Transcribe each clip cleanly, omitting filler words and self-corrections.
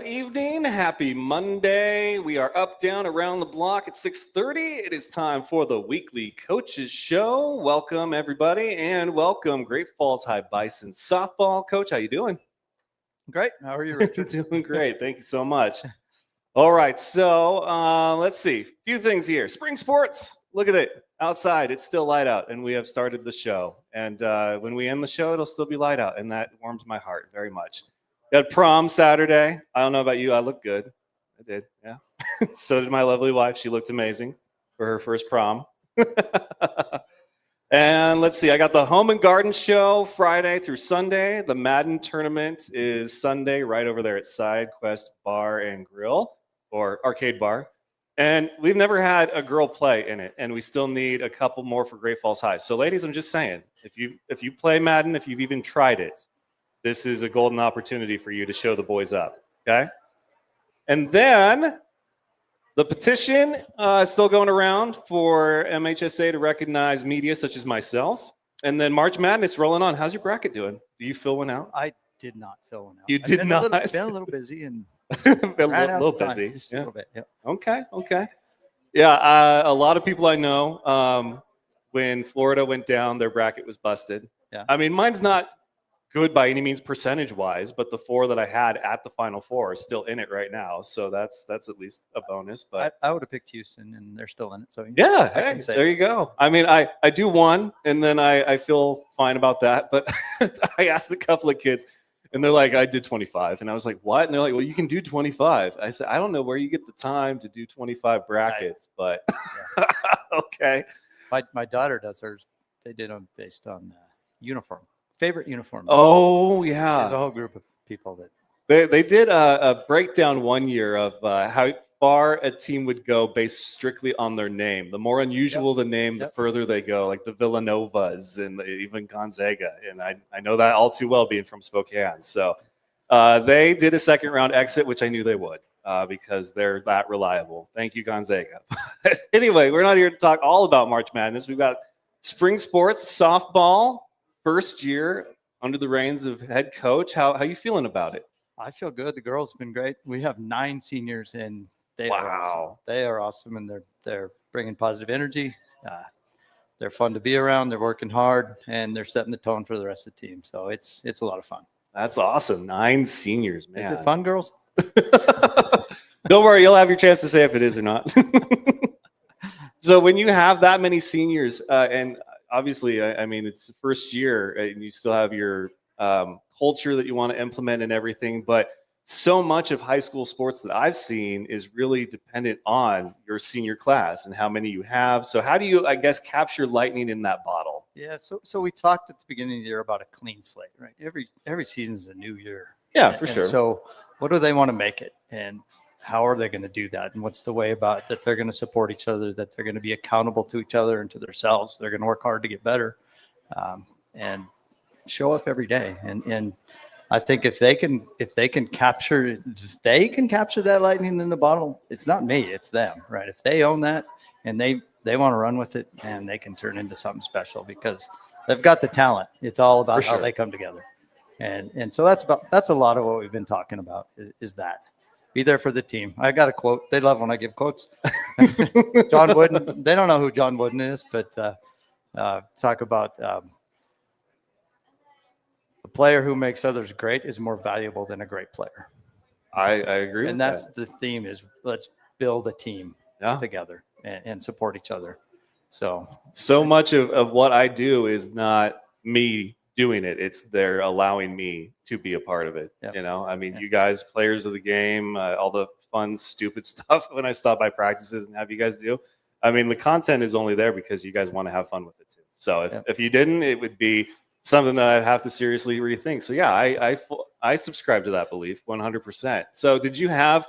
Good evening. Happy Monday. We are up, down, around the block at 6:30. It is time for the weekly coaches show. Welcome, everybody, and welcome Great Falls High Bison softball. Coach, how you doing? Great. How are you, Richard? Doing great. Thank you so much. All right, so let's see. A few things here. Spring sports. Look at it. Outside, it's still light out, and we have started the show. And when we end the show, it'll still be light out, and that warms my heart very much. Got prom Saturday. I don't know about you. I look good. I did, yeah. So did my lovely wife. She looked amazing for her first prom. And let's see. I got the Home and Garden Show Friday through Sunday. The Madden tournament is Sunday right over there at Side Quest Bar and Grill, or Arcade Bar. And we've never had a girl play in it, and we still need a couple more for Great Falls High. So, ladies, I'm just saying, if you play Madden, if you've even tried it, this is a golden opportunity for you to show the boys up, okay? And then the petition is still going around for MHSA to recognize media such as myself. And then March Madness rolling on. How's your bracket doing? Do you fill one out? I did not fill one out. You did not? Been a little busy and been a little busy. Just a little bit, yeah. Okay. Yeah, a lot of people I know, when Florida went down, their bracket was busted. Yeah. I mean, mine's not good by any means percentage-wise, but the four that I had at the Final Four are still in it right now, so that's at least a bonus. But I would have picked Houston, and they're still in it. So yeah, hey, there you go. I mean, I do one, and then I feel fine about that. But I asked a couple of kids, and they're like, I did 25. And I was like, what? And they're like, well, you can do 25. I said, I don't know where you get the time to do 25 brackets, but okay. My daughter does hers. They did them based on uniform. Favorite uniform. Oh, yeah. There's a whole group of people that they did a breakdown one year of how far a team would go based strictly on their name. The more unusual the name, the further they go, like the Villanovas and even Gonzaga. And I know that all too well being from Spokane. So they did a second round exit, which I knew they would because they're that reliable. Thank you, Gonzaga. Anyway, we're not here to talk all about March Madness. We've got spring sports, softball. First year under the reins of head coach. How you feeling about it? I feel good. The girls have been great. We have 9 seniors, and they are awesome. They are awesome, and they're bringing positive energy. They're fun to be around. They're working hard, and they're setting the tone for the rest of the team. So it's a lot of fun. That's awesome. 9 seniors, man. Is it fun, girls? Don't worry, you'll have your chance to say if it is or not. So when you have that many seniors, and obviously, I mean, it's the first year and you still have your culture that you want to implement and everything. But so much of high school sports that I've seen is really dependent on your senior class and how many you have. So how do you, I guess, capture lightning in that bottle? Yeah. So we talked at the beginning of the year about a clean slate, right? Every season is a new year. Yeah, for sure. So what do they want to make it? And how are they going to do that? And what's the way about that they're going to support each other, that they're going to be accountable to each other and to themselves. They're going to work hard to get better and show up every day. And I think if they can capture that lightning in the bottle, it's not me, it's them, right? If they own that and they want to run with it, and they can turn into something special because they've got the talent. It's all about how they come together. And so that's a lot of what we've been talking about is that. Be there for the team. I got a quote. They love when I give quotes. John Wooden. They don't know who John Wooden is, but talk about a player who makes others great is more valuable than a great player. I agree. And that's the theme is let's build a team together and support each other. So much of what I do is not me doing it. It's they're allowing me to be a part of it. Yep. You know, I mean, you guys, players of the game, all the fun, stupid stuff when I stop by practices and have you guys do. I mean, the content is only there because you guys want to have fun with it too. So if you didn't, it would be something that I'd have to seriously rethink. So yeah, I subscribe to that belief 100%. So did you have,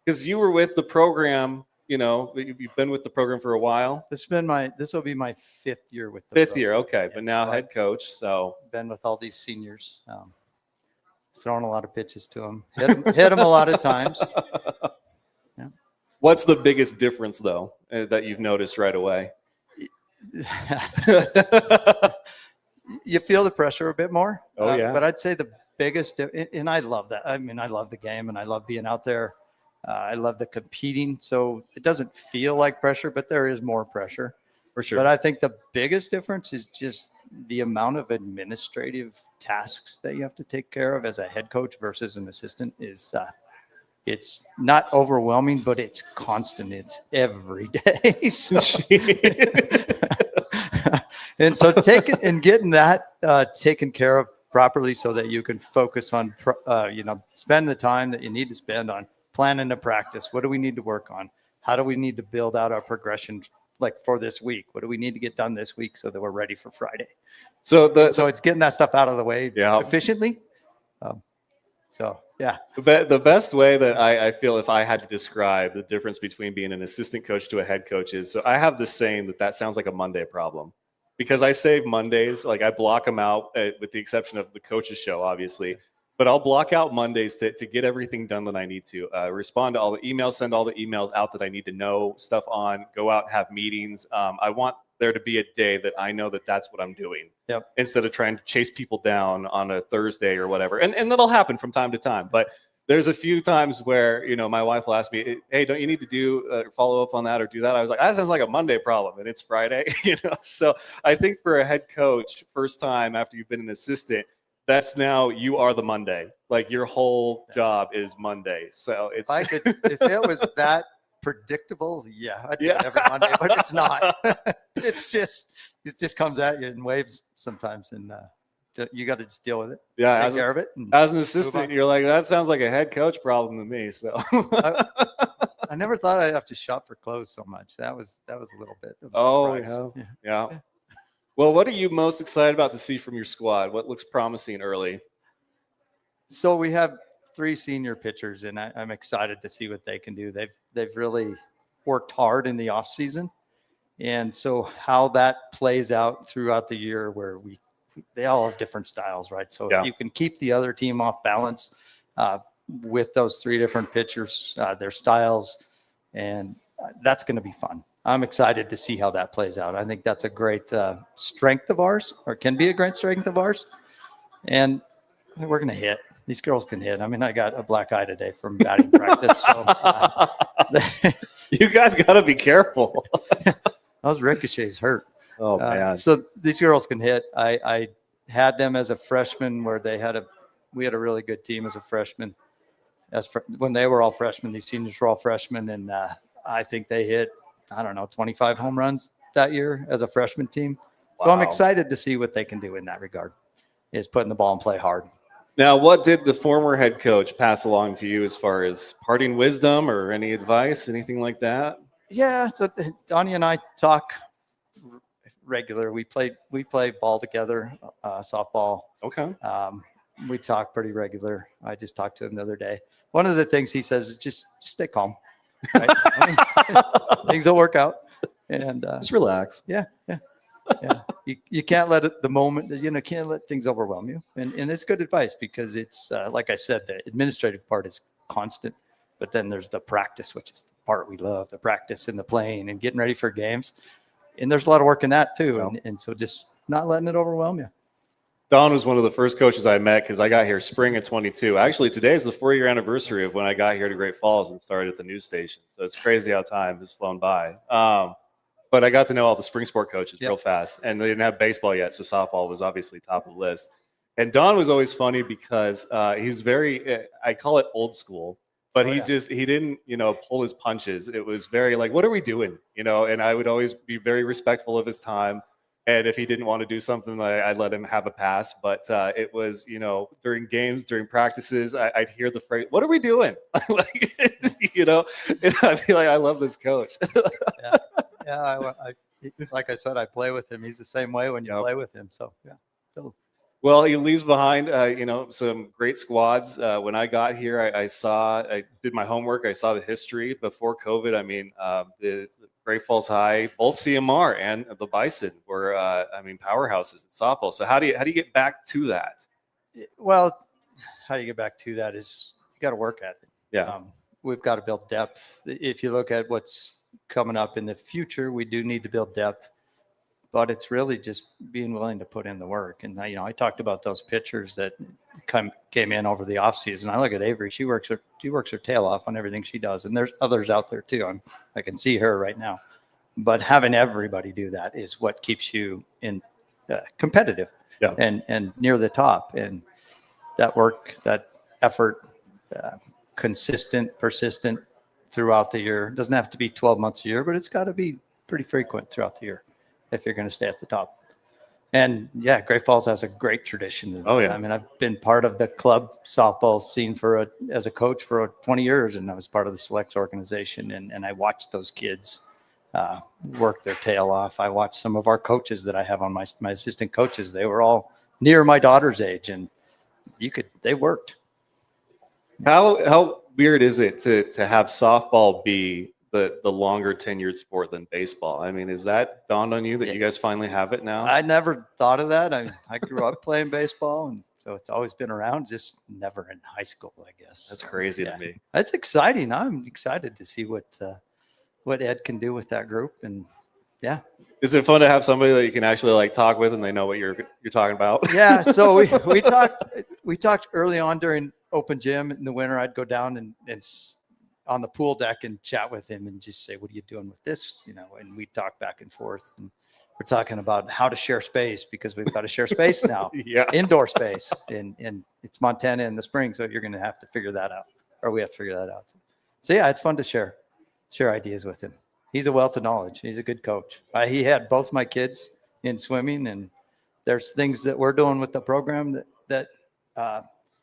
because you were with the program, you know, you've been with the program for a while. This will be my 5th year with the program. Year, okay. Yeah, but now head coach. So been with all these seniors, throwing a lot of pitches to them, hit them a lot of times. Yeah. What's the biggest difference though that you've noticed right away? You feel the pressure a bit more. Oh yeah. But I'd say the biggest, and I love that. I mean, I love the game and I love being out there. I love the competing. So it doesn't feel like pressure, but there is more pressure. For sure. But I think the biggest difference is just the amount of administrative tasks that you have to take care of as a head coach versus an assistant is it's not overwhelming, but it's constant. It's every day. So, and so getting that taken care of properly so that you can focus on, spend the time that you need to spend on planning the practice. What do we need to work on? How do we need to build out our progression like for this week? What do we need to get done this week so that we're ready for Friday? So it's getting that stuff out of the way efficiently. Yeah. The best way that I feel if I had to describe the difference between being an assistant coach to a head coach is, so I have this saying that sounds like a Monday problem, because I save Mondays, like I block them out with the exception of the coach's show, obviously. But I'll block out Mondays to get everything done that I need to. Respond to all the emails, send all the emails out that I need to know stuff on, go out and have meetings. I want there to be a day that I know that that's what I'm doing. Yep. Instead of trying to chase people down on a Thursday or whatever. And that'll happen from time to time. But there's a few times where, my wife will ask me, hey, don't you need to do follow up on that or do that? I was like, that sounds like a Monday problem and it's Friday, So I think for a head coach, first time after you've been an assistant, that's now you are the Monday. Like your whole job is Monday. So it's if it was that predictable, I'd do it every Monday, but it's not. It just comes at you in waves sometimes, and you got to just deal with it. Yeah, take care of it. As an assistant, you're like, that sounds like a head coach problem to me. So I never thought I'd have to shop for clothes so much. That was a little bit of a surprise. Yeah. Well, what are you most excited about to see from your squad? What looks promising early? So we have 3 senior pitchers, and I'm excited to see what they can do. They've really worked hard in the off season, and so how that plays out throughout the year, where they all have different styles, right? So if you can keep the other team off balance with those 3 different pitchers, their styles, and that's going to be fun. I'm excited to see how that plays out. I think that's a great strength of ours, or can be a great strength of ours. And we're going to hit. These girls can hit. I mean, I got a black eye today from batting practice. So you guys got to be careful. Those ricochets hurt. Oh, man. So these girls can hit. I had them as a freshman where we had a really good team as a freshman. When they were all freshmen, these seniors were all freshmen. And I think they hit, 25 home runs that year as a freshman team. So I'm excited to see what they can do in that regard, is putting the ball in play hard. Now, what did the former head coach pass along to you as far as parting wisdom or any advice, anything like that? Yeah, so Donnie and I talk regular. We play ball together, softball. Okay. We talk pretty regular. I just talked to him the other day. One of the things he says is just stay calm. Right? Things will work out. And just relax. Yeah. You can't let the moment, can't let things overwhelm you. And it's good advice, because it's, like I said, the administrative part is constant, but then there's the practice, which is the part we love, the practice and the playing and getting ready for games. And there's a lot of work in that too. Yeah. And so just not letting it overwhelm you. Don was one of the first coaches I met because I got here spring of 22. Actually, today is the 4-year anniversary of when I got here to Great Falls and started at the news station. So it's crazy how time has flown by. But I got to know all the spring sport coaches real fast, and they didn't have baseball yet, so softball was obviously top of the list. And Don was always funny because he's very, I call it old school, but he didn't, pull his punches. It was very like, what are we doing? And I would always be very respectful of his time. And if he didn't want to do something, I'd let him have a pass. But it was, during games, during practices, I'd hear the phrase, what are we doing? And I'd be like, I love this coach. Yeah, like I said, I play with him. He's the same way when you play with him. So, yeah. Well, he leaves behind, some great squads. When I got here, I did my homework. I saw the history before COVID. I mean, the Great Falls High, both CMR and the Bison were, powerhouses in softball. So how do you get back to that? Well, how do you get back to that is you got to work at it. Yeah. We've got to build depth. If you look at what's coming up in the future, we do need to build depth. but it's really just being willing to put in the work. And I talked about those pitchers that came in over the off season. I look at Avery; she works her tail off on everything she does, and there's others out there too. I can see her right now, but having everybody do that is what keeps you in competitive and near the top. And that work, that effort, consistent, persistent throughout the year. It doesn't have to be 12 months a year, but it's got to be pretty frequent throughout the year if you're going to stay at the top. And yeah, Great Falls has a great tradition. Oh yeah. I mean, I've been part of the club softball scene as a coach for 20 years, and I was part of the selects organization, and I watched those kids work their tail off. I watched some of our coaches that I have on my assistant coaches. They were all near my daughter's age, and they worked. How weird is it to have softball be the longer tenured sport than baseball? I mean, is that dawned on you that you guys finally have it now? I never thought of that. I grew up playing baseball, and so it's always been around, just never in high school, I guess. That's crazy to me. That's exciting. I'm excited to see what Ed can do with that group. And yeah. Is it fun to have somebody that you can actually like talk with and they know what you're talking about? Yeah. So we talked early on during open gym in the winter. I'd go down and on the pool deck and chat with him and just say, what are you doing with this? And we talk back and forth, and we're talking about how to share space, because we've got to share space now. Yeah. Indoor space, and it's Montana in the spring. So you're going to have to figure that out, or we have to figure that out. So yeah, it's fun to share ideas with him. He's a wealth of knowledge. He's a good coach. He had both my kids in swimming, and there's things that we're doing with the program that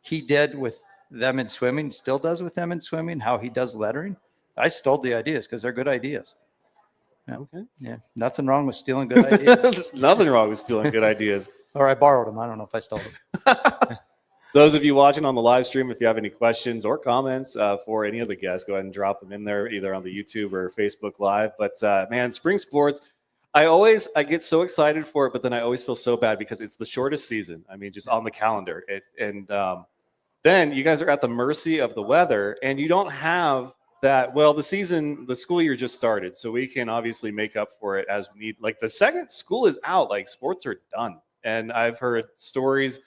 he did with them in swimming, still does with them in swimming, how he does lettering. I stole the ideas because they're good ideas. Yeah. Okay. Yeah. Nothing wrong with stealing good ideas. There's nothing wrong with stealing good ideas. Or I borrowed them. I don't know if I stole them. Those of you watching on the live stream, if you have any questions or comments for any of the guests, go ahead and drop them in there, either on the YouTube or Facebook Live. But man, spring sports, I get so excited for it, but then I always feel so bad because it's the shortest season. I mean, just on the calendar. Then you guys are at the mercy of the weather, and you don't have that. Well, the school year just started, so we can obviously make up for it as we need. Like the second school is out, like sports are done. And I've heard stories,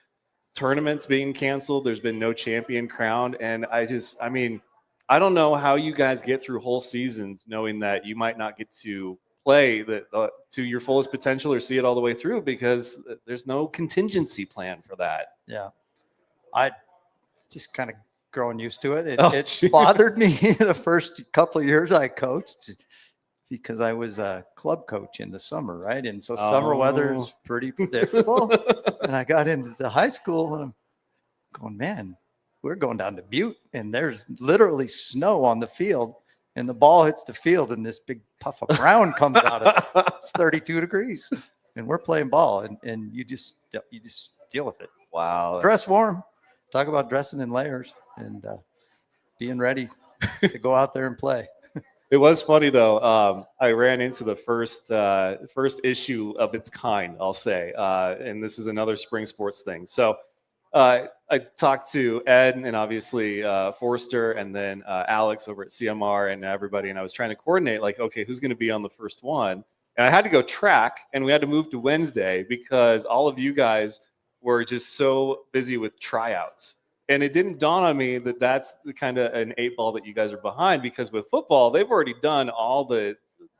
tournaments being canceled. There's been no champion crowned. And I don't know how you guys get through whole seasons knowing that you might not get to play to your fullest potential or see it all the way through, because there's no contingency plan for that. Yeah. I just kind of growing used to it. It bothered me the first couple of years I coached, because I was a club coach in the summer, right? And so summer weather is pretty predictable. And I got into the high school, and I'm going, man, we're going down to Butte, and there's literally snow on the field, and the ball hits the field, and this big puff of brown comes out of it. It's 32 degrees, and we're playing ball, and you just deal with it. Wow. Dress warm. Talk about dressing in layers and being ready to go out there and play. It was funny though. I ran into the first issue of its kind, I'll say, and this is another spring sports thing. So I talked to Ed and obviously Forster, and then Alex over at CMR and everybody, and I was trying to coordinate, like, okay, who's going to be on the first one? And I had to go track, and we had to move to Wednesday because all of you guys were just so busy with tryouts. And it didn't dawn on me that that's the kind of an 8-ball that you guys are behind, because with football, they've already done all the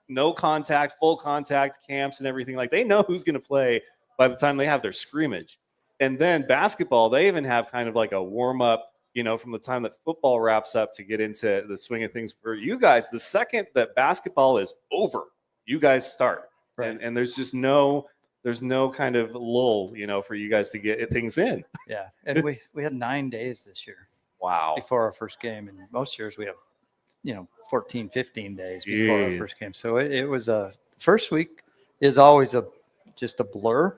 no contact, full contact camps and everything. Like, they know who's going to play by the time they have their scrimmage. And then basketball, they even have kind of like a warm up, from the time that football wraps up to get into the swing of things. For you guys, the second that basketball is over, you guys start. Right. And there's just no kind of lull, for you guys to get things in. Yeah. And we had 9 days this year. Wow. Before our first game. And most years we have, 14, 15 days before our first game. So it was first week is always just a blur.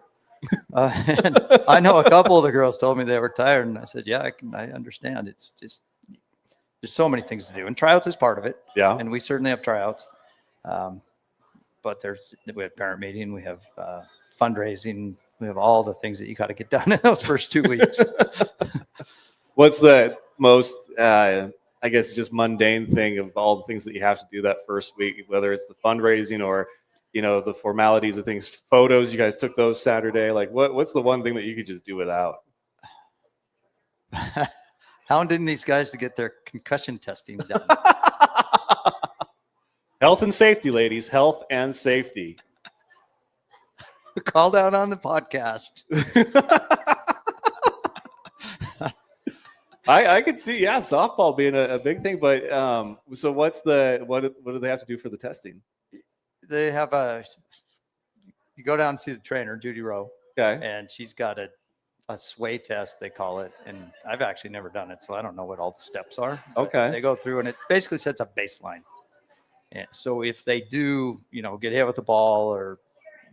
And I know a couple of the girls told me they were tired, and I said, yeah, I understand. It's just, there's so many things to do, and tryouts is part of it. Yeah. And we certainly have tryouts. But we have parent meeting, we have fundraising, we have all the things that you got to get done in those first 2 weeks. What's the most, I guess, just mundane thing of all the things that you have to do that first week, whether it's the fundraising or, the formalities of things, photos. You guys took those Saturday. Like, what's the one thing that you could just do without? Hounding these guys to get their concussion testing done. Health and safety, ladies. Health and safety. Called out on the podcast. I could see, softball being a big thing. But so what do they have to do for the testing? They have you go down and see the trainer, Judy Rowe. Okay. And she's got a sway test, they call it. And I've actually never done it, so I don't know what all the steps are. Okay. They go through and it basically sets a baseline. And so if they do, get hit with the ball or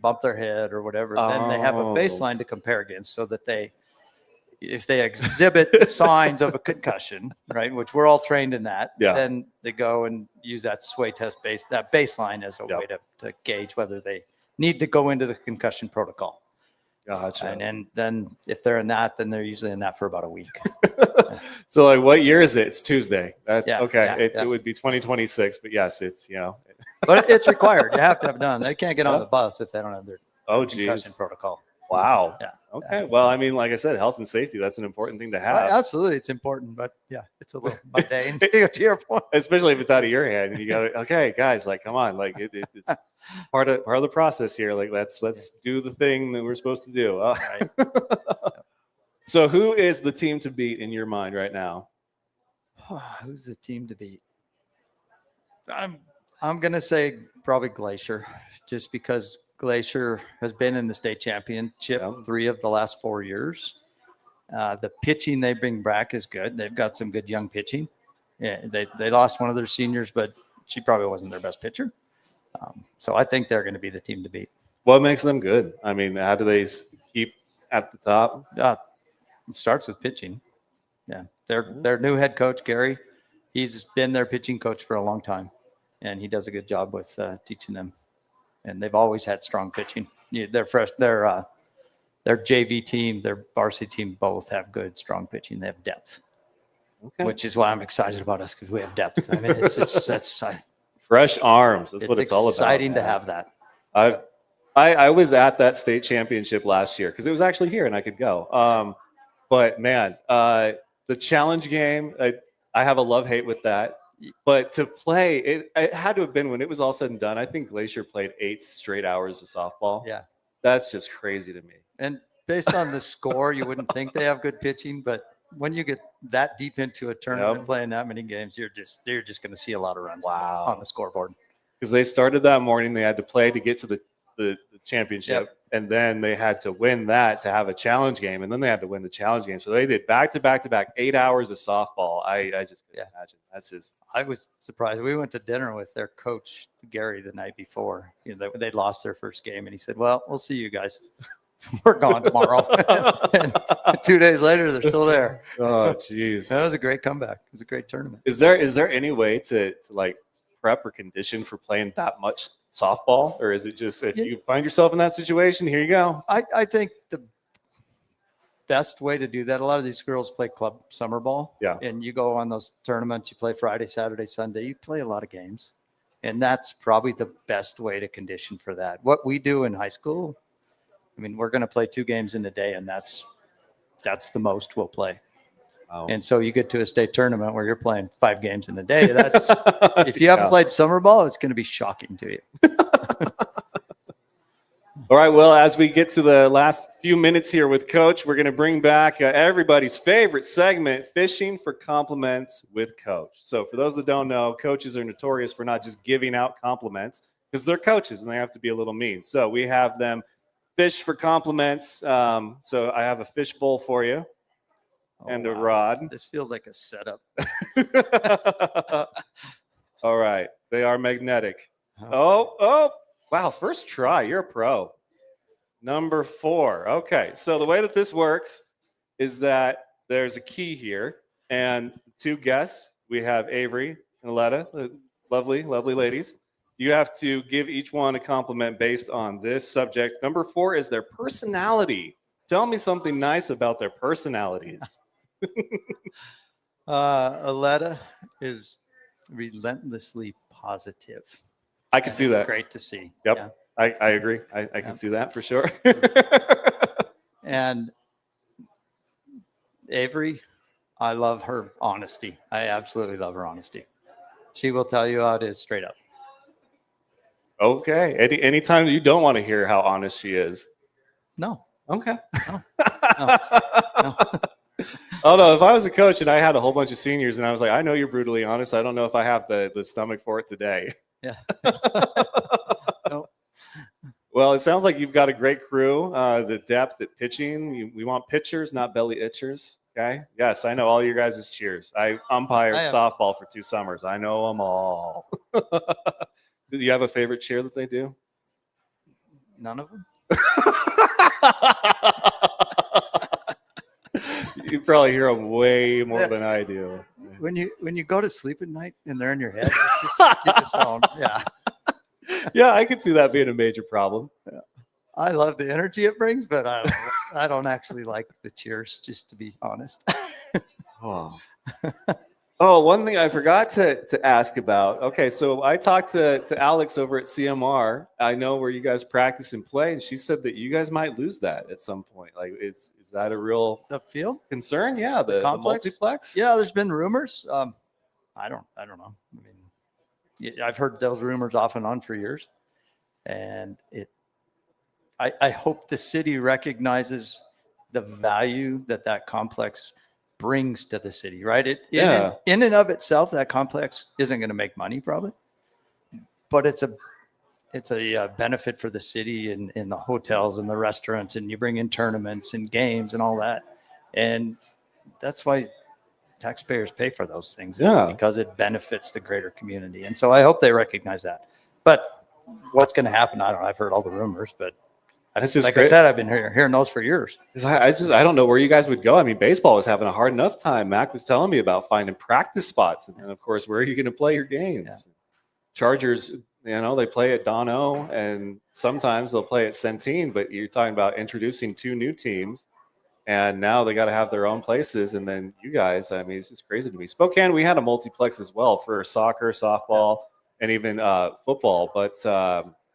bump their head or whatever, then they have a baseline to compare against, so that if they exhibit signs of a concussion, right, which we're all trained in that, then they go and use that sway test that baseline as a way to gauge whether they need to go into the concussion protocol. Gotcha. And then if they're in that, then they're usually in that for about a week. So like, what year is it? It's Tuesday. Okay. It would be 2026, but yes, it's, But it's required. You have to have it done. They can't get on the bus if they don't have their concussion protocable. Wow. Yeah. Okay. Well, I mean, like I said, health and safety, that's an important thing to have. Absolutely. It's important, but it's a little mundane to your point. Especially if it's out of your hand and you go, okay, guys, like, come on, like it's part of the process here. Like, let's do the thing that we're supposed to do. Right. So who is the team to beat in your mind right now? Who's the team to beat? I'm going to say probably Glacier, just because Glacier has been in the state championship 3 of the last 4 years. The pitching they bring back is good. They've got some good young pitching. Yeah, they lost one of their seniors, but she probably wasn't their best pitcher. So I think they're going to be the team to beat. What makes them good? I mean, how do they keep at the top? It starts with pitching. Yeah, their new head coach, Gary, he's been their pitching coach for a long time, and he does a good job with teaching them. And they've always had strong pitching. Their JV team, their varsity team, both have good, strong pitching. They have depth, which is why I'm excited about us, because we have depth. I mean, that's fresh arms. That's what it's all about. It's exciting to have that. I was at that state championship last year because it was actually here and I could go. But man, the challenge game, I have a love-hate with that. But to play, it had to have been when it was all said and done. I think Glacier played 8 straight hours of softball. Yeah. That's just crazy to me. And based on the score, you wouldn't think they have good pitching, but when you get that deep into a tournament playing that many games, you're just going to see a lot of runs on the scoreboard. Because they started that morning, they had to play to get to the championship, and then they had to win that to have a challenge game, and then they had to win the challenge game. So they did back 8 hours of softball. I just couldn't imagine. That's just. I was surprised. We went to dinner with their coach Gary the night before. They lost their first game, and he said, "Well, we'll see you guys. We're gone tomorrow." And 2 days later, they're still there. Oh, geez. That was a great comeback. It was a great tournament. Is there any way to like prep or condition for playing that much softball, or is it just if you find yourself in that situation, here you go? I think the best way to do that, a lot of these girls play club summer ball, and you go on those tournaments, you play Friday, Saturday, Sunday, you play a lot of games, and that's probably the best way to condition for that. What we do in high school, I mean, we're going to play 2 games in a day, and that's the most we'll play. Wow. And so you get to a state tournament where you're playing 5 games in a day. That's if you haven't played summer ball, it's going to be shocking to you. All right. Well, as we get to the last few minutes here with Coach, we're going to bring back everybody's favorite segment, Fishing for Compliments with Coach. So for those that don't know, coaches are notorious for not just giving out compliments because they're coaches and they have to be a little mean. So we have them fish for compliments. So I have a fish bowl for you. And a rod. This feels like a setup. All right. They are magnetic. Oh, wow. First try. You're a pro. Number 4. Okay. So the way that this works is that there's a key here. And 2 guests, we have Avery and Aletta, lovely, lovely ladies. You have to give each one a compliment based on this subject. Number 4 is their personality. Tell me something nice about their personalities. Aletta is relentlessly positive. I can see that. Great to see. Yep. Yeah. I agree. I can see that for sure. And Avery, I love her honesty. I absolutely love her honesty. She will tell you how it is straight up. Okay. Anytime you don't want to hear how honest she is. No, Okay. no, no. Oh no, if I was a coach and I had a whole bunch of seniors and I was like, I know you're brutally honest. I don't know if I have the stomach for it today. Yeah. No. Well, it sounds like you've got a great crew. The depth at pitching. We want pitchers, not belly itchers. Okay. Yes, I know all your guys' cheers. I umpired softball for 2 summers. I know them all. Do you have a favorite cheer that they do? None of them. You probably hear them way more than I do. When you go to sleep at night and they're in your head, it's just, you just don't. Yeah. Yeah, I could see that being a major problem. Yeah. I love the energy it brings, but I don't actually like the cheers, just to be honest. Oh. Oh, one thing I forgot to ask about. Okay, so I talked to Alex over at CMR. I know where you guys practice and play, and she said that you guys might lose that at some point. Like, is that a real The field concern? Yeah, the multiplex. Yeah, there's been rumors. I don't know. I mean, I've heard those rumors off and on for years, and I hope the city recognizes the value that complex brings to the city, right? In and of itself, that complex isn't going to make money probably, but it's a benefit for the city and in the hotels and the restaurants, and you bring in tournaments and games and all that. And that's why taxpayers pay for those things, because it benefits the greater community. And so I hope they recognize that. But what's going to happen? I don't know. I've heard all the rumors, but That's just like great. I said, I've been hearing those for years. I don't know where you guys would go. I mean, baseball was having a hard enough time. Mac was telling me about finding practice spots, and then of course, where are you going to play your games? Yeah. Chargers, they play at Dono, and sometimes they'll play at Centene. But you're talking about introducing 2 new teams, and now they got to have their own places. And then you guys, I mean, it's just crazy to me. Spokane, we had a multiplex as well for soccer, softball, and even football, but.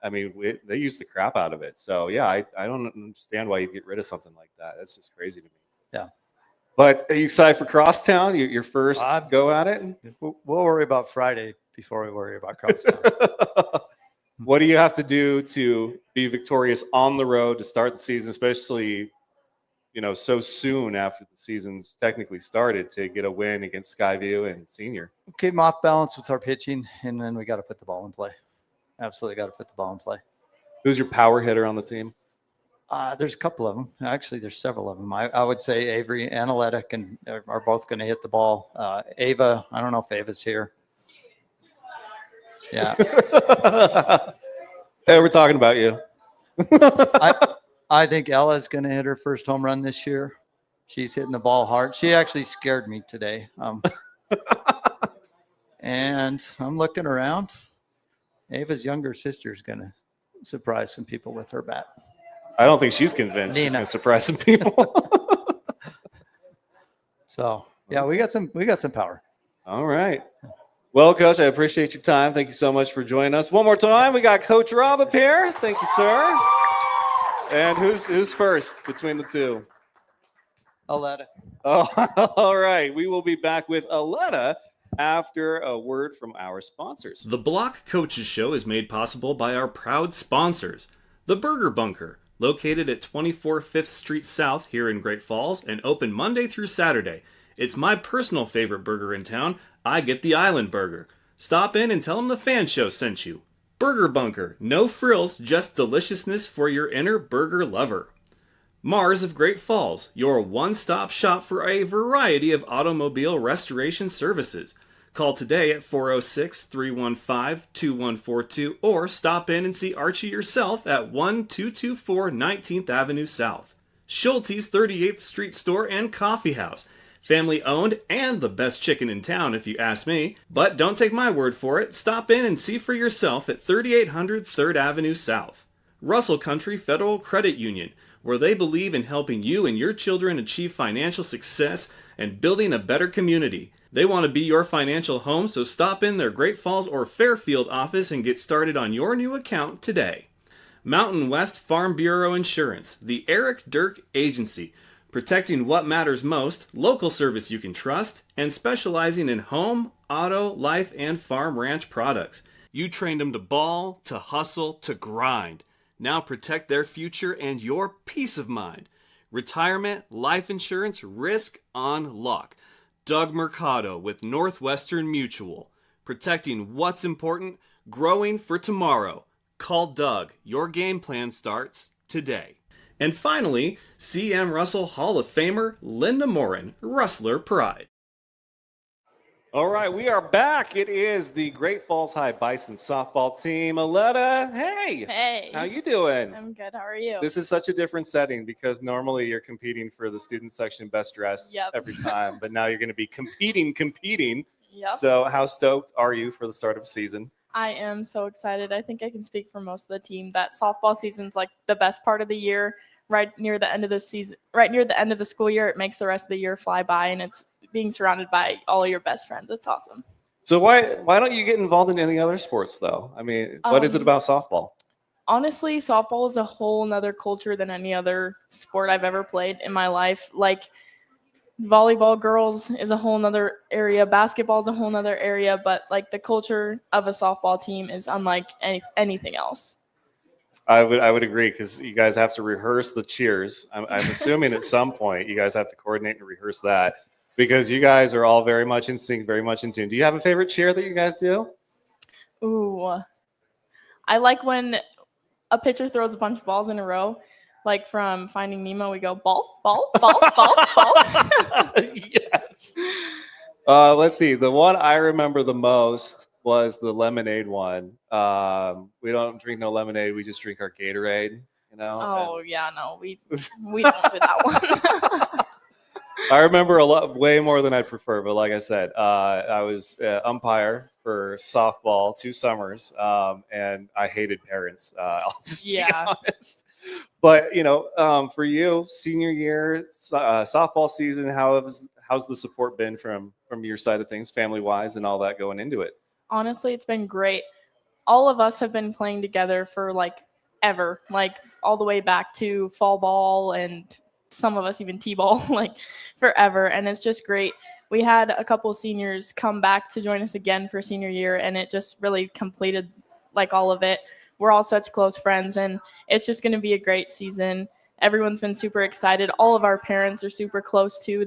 I mean, they use the crap out of it. So, yeah, I don't understand why you get rid of something like that. That's just crazy to me. Yeah. But are you excited for Crosstown, your first go at it? We'll worry about Friday before we worry about Crosstown. What do you have to do to be victorious on the road to start the season, especially, so soon after the season's technically started, to get a win against Skyview and Senior? Keep them off balance with our pitching, and then we got to put the ball in play. Absolutely got to put the ball in play. Who's your power hitter on the team? There's a couple of them. Actually, there's several of them. I would say Avery and Aletta are both going to hit the ball. Ava, I don't know if Ava's here. Yeah. Hey, we're talking about you. I think Ella's going to hit her first home run this year. She's hitting the ball hard. She actually scared me today. And I'm looking around. Ava's younger sister is going to surprise some people with her bat. I don't think she's convinced she's going to surprise some people. So, yeah, we got some power. All right. Well, Coach, I appreciate your time. Thank you so much for joining us. One more time, we got Coach Rob up here. Thank you, sir. And who's first between the two? Aletta. Oh, all right. We will be back with Aletta after a word from our sponsors. The Block Coaches Show is made possible by our proud sponsors. The Burger Bunker, located at 24 5th Street South here in Great Falls and open Monday through Saturday. It's my personal favorite burger in town. I get the Island Burger. Stop in and tell them the F.A.N Show sent you. Burger Bunker, no frills, just deliciousness for your inner burger lover. Mars of Great Falls, your one-stop shop for a variety of automobile restoration services. Call today at 406-315-2142 or stop in and see Archie yourself at 1224 19th Avenue South. Schulte's 38th Street Store and Coffee House. Family owned and the best chicken in town if you ask me. But don't take my word for it. Stop in and see for yourself at 3800 3rd Avenue South. Russell Country Federal Credit Union, where they believe in helping you and your children achieve financial success and building a better community. They want to be your financial home, so stop in their Great Falls or Fairfield office and get started on your new account today. Mountain West Farm Bureau Insurance, the Eric Dirk Agency, protecting what matters most, local service you can trust, and specializing in home, auto, life, and farm ranch products. You trained them to ball, to hustle, to grind. Now protect their future and your peace of mind. Retirement, life insurance, risk on lock. Doug Mercado with Northwestern Mutual. Protecting what's important, growing for tomorrow. Call Doug. Your game plan starts today. And finally, C.M. Russell Hall of Famer Linda Morin, Rustler Pride. All right, we are back. It is the Great Falls High Bison softball team. Aletta, hey. Hey. How you doing? I'm good. How are you? This is such a different setting because normally you're competing for the student section best dressed every time, but now you're going to be competing. Yep. So how stoked are you for the start of season? I am so excited. I think I can speak for most of the team that softball season's like the best part of the year. Right near the end of the season, right near the end of the school year, it makes the rest of the year fly by, and it's being surrounded by all your best friends. It's awesome. So why don't you get involved in any other sports though? I mean, what is it about softball? Honestly, softball is a whole nother culture than any other sport I've ever played in my life. Like volleyball girls is a whole nother area, basketball is a whole nother area, but like the culture of a softball team is unlike anything else. I would agree because you guys have to rehearse the cheers. I'm assuming at some point you guys have to coordinate and rehearse that because you guys are all very much in sync, very much in tune. Do you have a favorite cheer that you guys do? Ooh, I like when a pitcher throws a bunch of balls in a row. Like from Finding Nemo, we go ball, ball, ball, ball, ball. Yes. Let's see. The one I remember the most was the lemonade one. We don't drink no lemonade. We just drink our Gatorade. You know. Oh yeah, no, we don't do that one. I remember a lot, way more than I'd prefer. But like I said, I was umpire for softball 2 summers, and I hated parents. I'll just be honest. But for you, senior year, softball season, how's the support been from your side of things, family wise, and all that going into it? Honestly, it's been great. All of us have been playing together for like ever, like all the way back to fall ball and some of us even t-ball, like forever. And it's just great. We had a couple of seniors come back to join us again for senior year, and it just really completed like all of it. We're all such close friends, and it's just going to be a great season. Everyone's been super excited. All of our parents are super close too.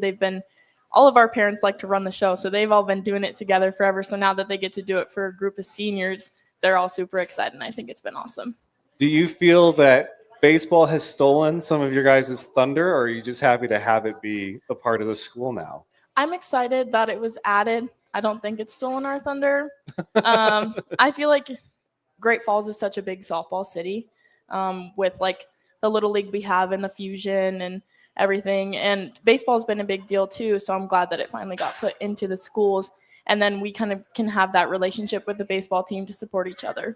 All of our parents like to run the show, so they've all been doing it together forever. So now that they get to do it for a group of seniors, they're all super excited, and I think it's been awesome. Do you feel that baseball has stolen some of your guys' thunder, or are you just happy to have it be a part of the school now? I'm excited that it was added. I don't think it's stolen our thunder. I feel like Great Falls is such a big softball city with like the little league we have and the fusion and everything. And baseball's been a big deal too. So I'm glad that it finally got put into the schools. And then we kind of can have that relationship with the baseball team to support each other.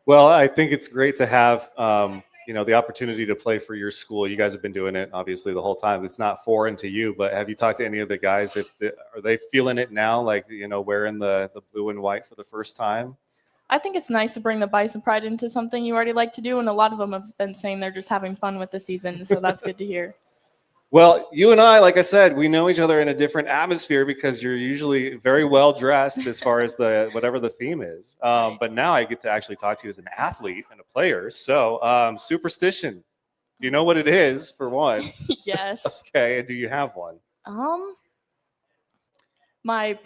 Well, I think it's great to have, the opportunity to play for your school. You guys have been doing it obviously the whole time. It's not foreign to you, but have you talked to any of the guys? Are they feeling it now? Like, wearing the blue and white for the first time? I think it's nice to bring the Bison pride into something you already like to do. And a lot of them have been saying they're just having fun with the season. So that's good to hear. Well, you and I, like I said, we know each other in a different atmosphere because you're usually very well dressed as far as whatever the theme is. But now I get to actually talk to you as an athlete and a player. So superstition, do you know what it is for one? Yes. Okay. And do you have one? My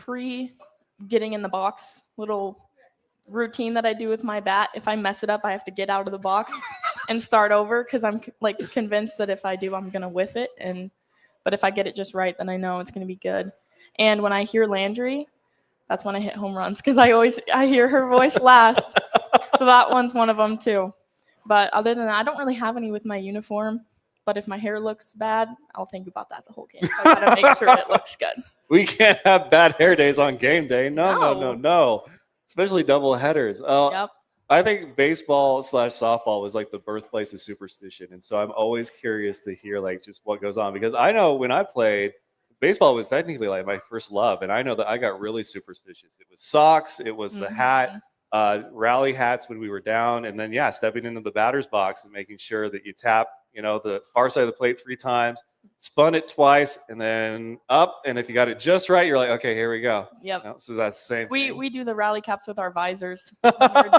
getting in the box little routine that I do with my bat. If I mess it up, I have to get out of the box and start over because I'm like convinced that if I do, I'm gonna whiff it. But if I get it just right, then I know it's gonna be good. And when I hear Landry, that's when I hit home runs because I hear her voice last. So that one's one of them too. But other than that, I don't really have any with my uniform. But if my hair looks bad, I'll think about that the whole game. So I gotta make sure it looks good. We can't have bad hair days on game day. No. Especially double headers. Yep. I think baseball/softball was like the birthplace of superstition. And so I'm always curious to hear like just what goes on because I know when I played, baseball was technically like my first love. And I know that I got really superstitious. It was socks. It was the hat. rally hats when we were down, and then stepping into the batter's box and making sure that you tap, the far side of the plate 3 times, spun it twice, and then up. And if you got it just right, you're like, okay, here we go. Yep. So that's the same thing. We do the rally caps with our visors when we're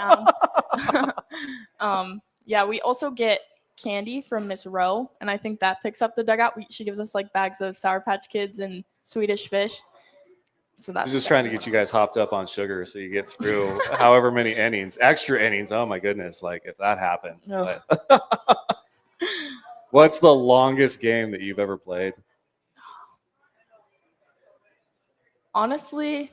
down. We also get candy from Miss Rowe, and I think that picks up the dugout. She gives us like bags of Sour Patch Kids and Swedish Fish. So that's She's just trying to get you guys hopped up on sugar so you get through however many innings, extra innings. Oh my goodness, like if that happened. Oh. But what's the longest game that you've ever played? Honestly,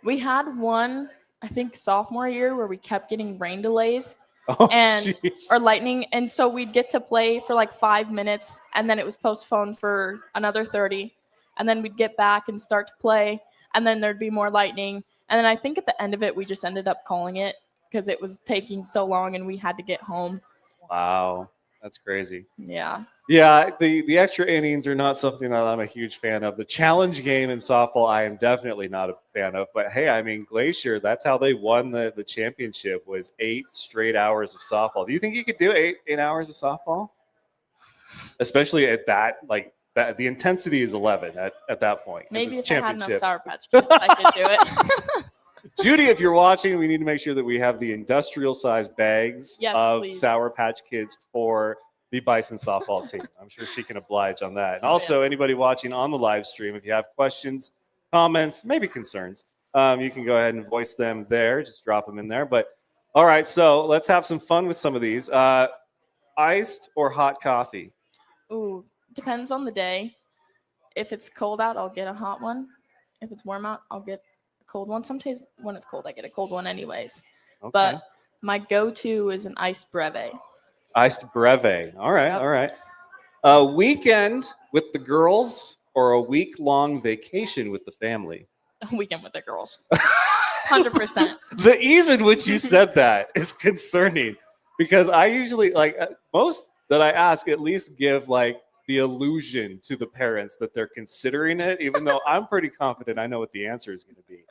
we had one, I think sophomore year, where we kept getting rain delays or lightning, and so we'd get to play for like 5 minutes, and then it was postponed for another 30, and then we'd get back and start to play, and then there'd be more lightning, and then I think at the end of it we just ended up calling it because it was taking so long and we had to get home. Wow, that's crazy. Yeah, the extra innings are not something that I'm a huge fan of. The challenge game in softball I am definitely not a fan of, but hey, I mean, Glacier, that's how they won the championship, was 8 straight hours of softball. Do you think you could do 8 hours of softball? Especially at that, like that, the intensity is 11 at that point. maybe if I had enough Sour Patch Kids, I could do it. Judy, if you're watching, we need to make sure that we have the industrial size bags of please. Sour Patch Kids for the Bison softball team. I'm sure she can oblige on that. And also, anybody watching on the live stream, if you have questions, comments, maybe concerns, you can go ahead and voice them there. Just drop them in there. But all right, so let's have some fun with some of these. Iced or hot coffee? Ooh, depends on the day. If it's cold out, I'll get a hot one. If it's warm out, I'll get a cold one. Sometimes when it's cold, I get a cold one anyways. Okay. But my go-to is an iced breve. Iced breve. All right, Yep. all right. A weekend with the girls or a week-long vacation with the family? A weekend with the girls. 100%. The ease in which you said that is concerning, because I usually, like, most that I ask at least give like the illusion to the parents that they're considering it, even though I'm pretty confident I know what the answer is going to be.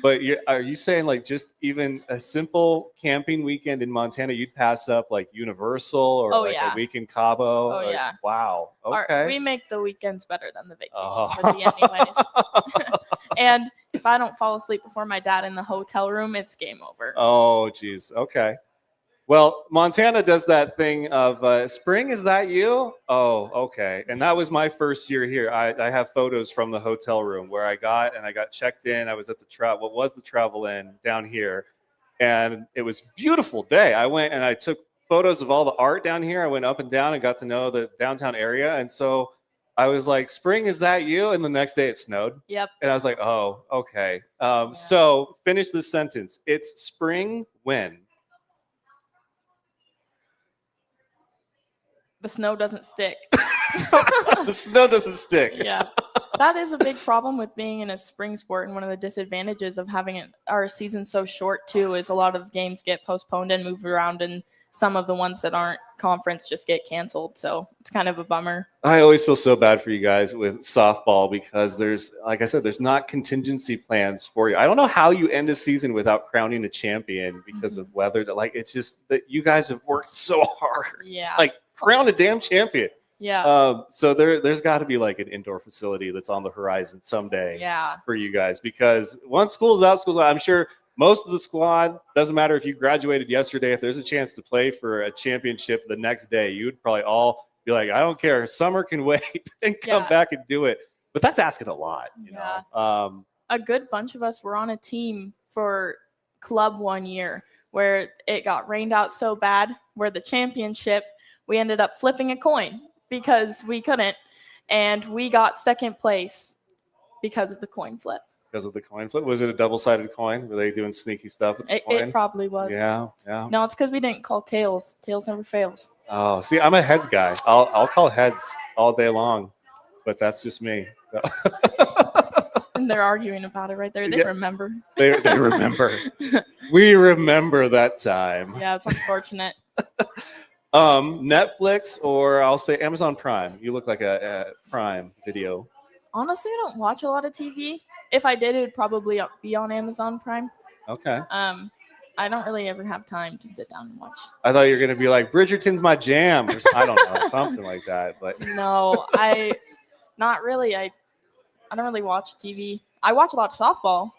But are you saying like just even a simple camping weekend in Montana, you'd pass up like Universal or a week in Cabo? Oh, yeah. Wow. Okay. We make the weekends better than the vacations would be anyways. And if I don't fall asleep before my dad in the hotel room, it's game over. Oh, geez. Okay. Well, Montana does that thing of spring. Is that you? Oh, okay. And that was my first year here. I have photos from the hotel room where I got checked in. I was at the Travel Inn down here, and it was a beautiful day. I went and I took photos of all the art down here. I went up and down and got to know the downtown area. And so I was like, spring, is that you? And the next day it snowed. Yep. And I was like, oh, okay. So finish this sentence. It's spring when? The snow doesn't stick. The snow doesn't stick. Yeah. That is a big problem with being in a spring sport, and one of the disadvantages of having our season so short too is a lot of games get postponed and moved around, and some of the ones that aren't conference just get canceled. So it's kind of a bummer. I always feel so bad for you guys with softball because there's, like I said, there's not contingency plans for you. I don't know how you end a season without crowning a champion because of weather. Like, it's just that you guys have worked so hard. Yeah. Like, crown a damn champion. Yeah. So there's got to be like an indoor facility that's on the horizon someday for you guys, because once school's out, I'm sure most of the squad, doesn't matter if you graduated yesterday, if there's a chance to play for a championship the next day, you would probably all be like, I don't care, summer can wait, and come back and do it. But that's asking a lot, you know. A good bunch of us were on a team for club one year where it got rained out so bad, where the championship, we ended up flipping a coin because we couldn't, and we got second place because of the coin flip. Because of the coin flip? Was it a double-sided coin? Were they doing sneaky stuff with the coin? It probably was. Yeah. No, it's because we didn't call tails. Tails never fails. Oh, see, I'm a heads guy. I'll call heads all day long, but that's just me. So. And they're arguing about it right there. They remember. They remember. We remember that time. Yeah, it's unfortunate. Netflix, or I'll say Amazon Prime. You look like a Prime Video. Honestly, I don't watch a lot of TV. If I did, it would probably be on Amazon Prime. Okay. I don't really ever have time to sit down and watch. I thought you were gonna be like Bridgerton's my jam, or I don't know, something like that. But No, not really. I don't really watch TV. I watch a lot of softball.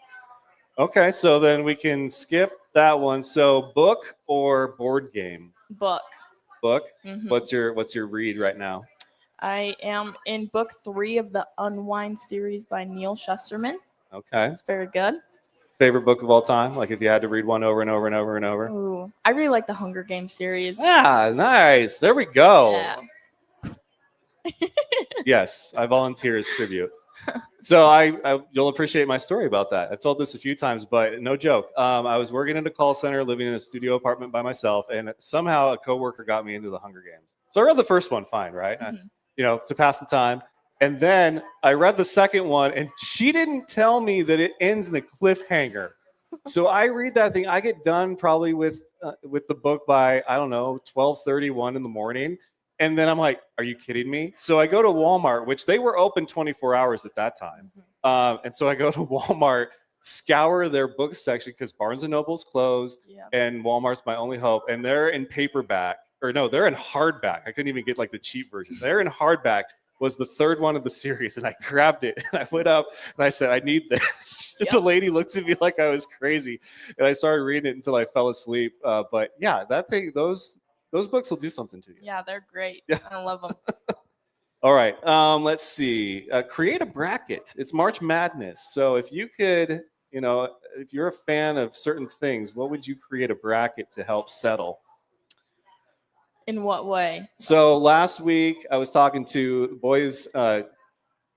okay, so then we can skip that one. So book or board game? Book. Book. Mhm. What's your read right now? I am in book 3 of the Unwind series by Neil Shusterman. Okay. It's very good. Favorite book of all time? Like if you had to read one over and over and over and over. Ooh, I really like the Hunger Games series. Yeah, nice. There we go. Yeah. Yes, I volunteer as tribute. So you'll appreciate my story about that. I've told this a few times, but no joke. I was working in a call center, living in a studio apartment by myself, and somehow a coworker got me into the Hunger Games. So I read the first one, fine, right? To pass the time. And then I read the second one, and she didn't tell me that it ends in a cliffhanger. So I read that thing. I get done probably with the book by, I don't know, 12:31 in the morning. And then I'm like, are you kidding me? So I go to Walmart, which they were open 24 hours at that time. And so I go to Walmart, scour their book section because Barnes & Noble's closed and Walmart's my only hope. And they're in paperback, or no, they're in hardback. I couldn't even get like the cheap version. They're in hardback. Was the third one of the series, and I grabbed it and I went up and I said, I need this. The lady looked at me like I was crazy, and I started reading it until I fell asleep. But yeah, that thing, those books will do something to you. Yeah, they're great. Yeah. I love them. All right, let's see. Create a bracket. It's March Madness, so if you could, if you're a fan of certain things, what would you create a bracket to help settle? In what way? So last week I was talking to the boys,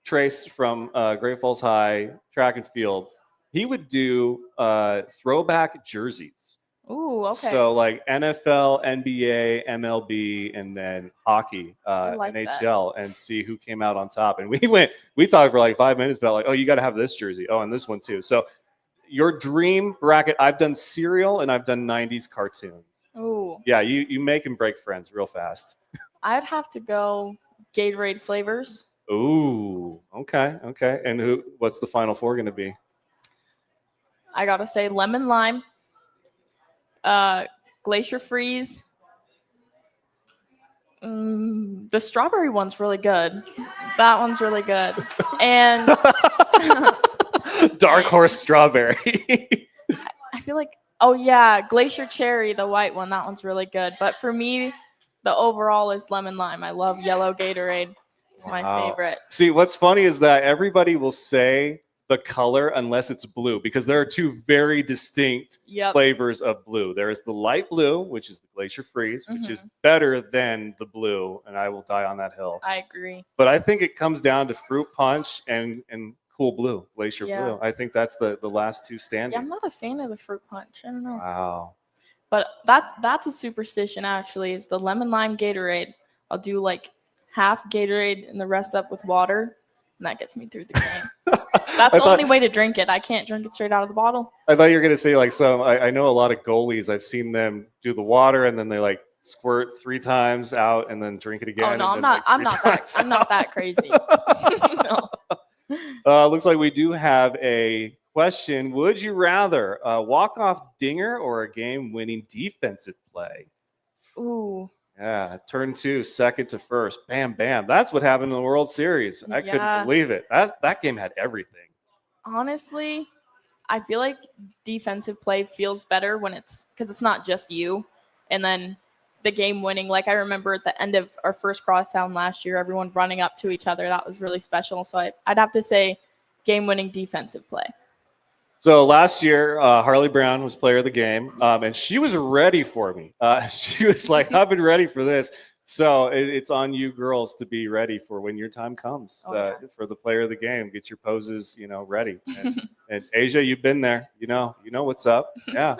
Trace from Great Falls High track and field. He would do throwback jerseys. Ooh, okay. So like NFL, NBA, MLB, and then hockey, like NHL, and see who came out on top. And we talked for like 5 minutes about like, oh, you got to have this jersey. Oh, and this one too. So your dream bracket, I've done cereal and I've done 90s cartoons. Ooh. Yeah, you make and break friends real fast. I'd have to go Gatorade flavors. Ooh, okay. And what's the final four going to be? I gotta say lemon lime, glacier freeze. The strawberry one's really good. That one's really good. And Dark Horse strawberry. I feel like, oh yeah, glacier cherry, the white one. That one's really good. But for me, the overall is lemon lime. I love yellow Gatorade. It's my favorite. See, what's funny is that everybody will say the color unless it's blue, because there are two very distinct flavors of blue. There is the light blue, which is the Glacier Freeze, which is better than the blue, and I will die on that hill. I agree. But I think it comes down to Fruit Punch and Cool Blue, Glacier Blue. I think that's the last two standing. Yeah, I'm not a fan of the Fruit Punch. I don't know. Wow. But that's a superstition, actually, is the lemon lime Gatorade. I'll do like half Gatorade and the rest up with water, and that gets me through the game. That's the only way to drink it. I can't drink it straight out of the bottle. I thought you were going to say like I know a lot of goalies. I've seen them do the water and then they like squirt 3 times out and then drink it again. Oh no, I'm not that crazy. No. Looks like we do have a question. Would you rather a walk-off dinger or a game-winning defensive play? Ooh. Yeah, turn 2, second to first. Bam, bam. That's what happened in the World Series. I couldn't believe it. That game had everything. Honestly, I feel like defensive play feels better when because it's not just you. And then the game winning, like I remember at the end of our first crosstown last year, everyone running up to each other. That was really special. So I'd have to say game winning defensive play. So last year, Harley Brown was player of the game, and she was ready for me. She was like, I've been ready for this. So it's on you girls to be ready for when your time comes for the player of the game. Get your poses, ready. And Asia, you've been there. You know what's up. Yeah.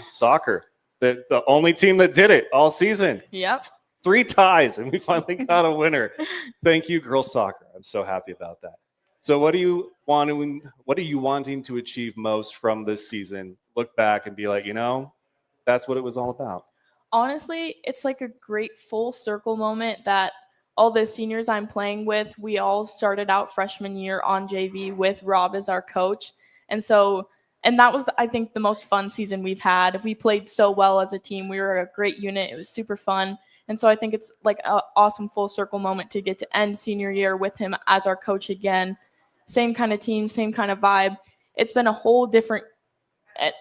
Soccer. The only team that did it all season. Yep. 3 ties, and we finally got a winner. Thank you, girls soccer. I'm so happy about that. So what are you wanting to achieve most from this season? Look back and be like, that's what it was all about. Honestly, it's like a great full circle moment that all the seniors I'm playing with, we all started out freshman year on JV with Rob as our coach. And so And that was, I think, the most fun season we've had. We played so well as a team. We were a great unit. It was super fun. And so I think it's like an awesome full circle moment to get to end senior year with him as our coach again. Same kind of team, same kind of vibe. It's been a whole different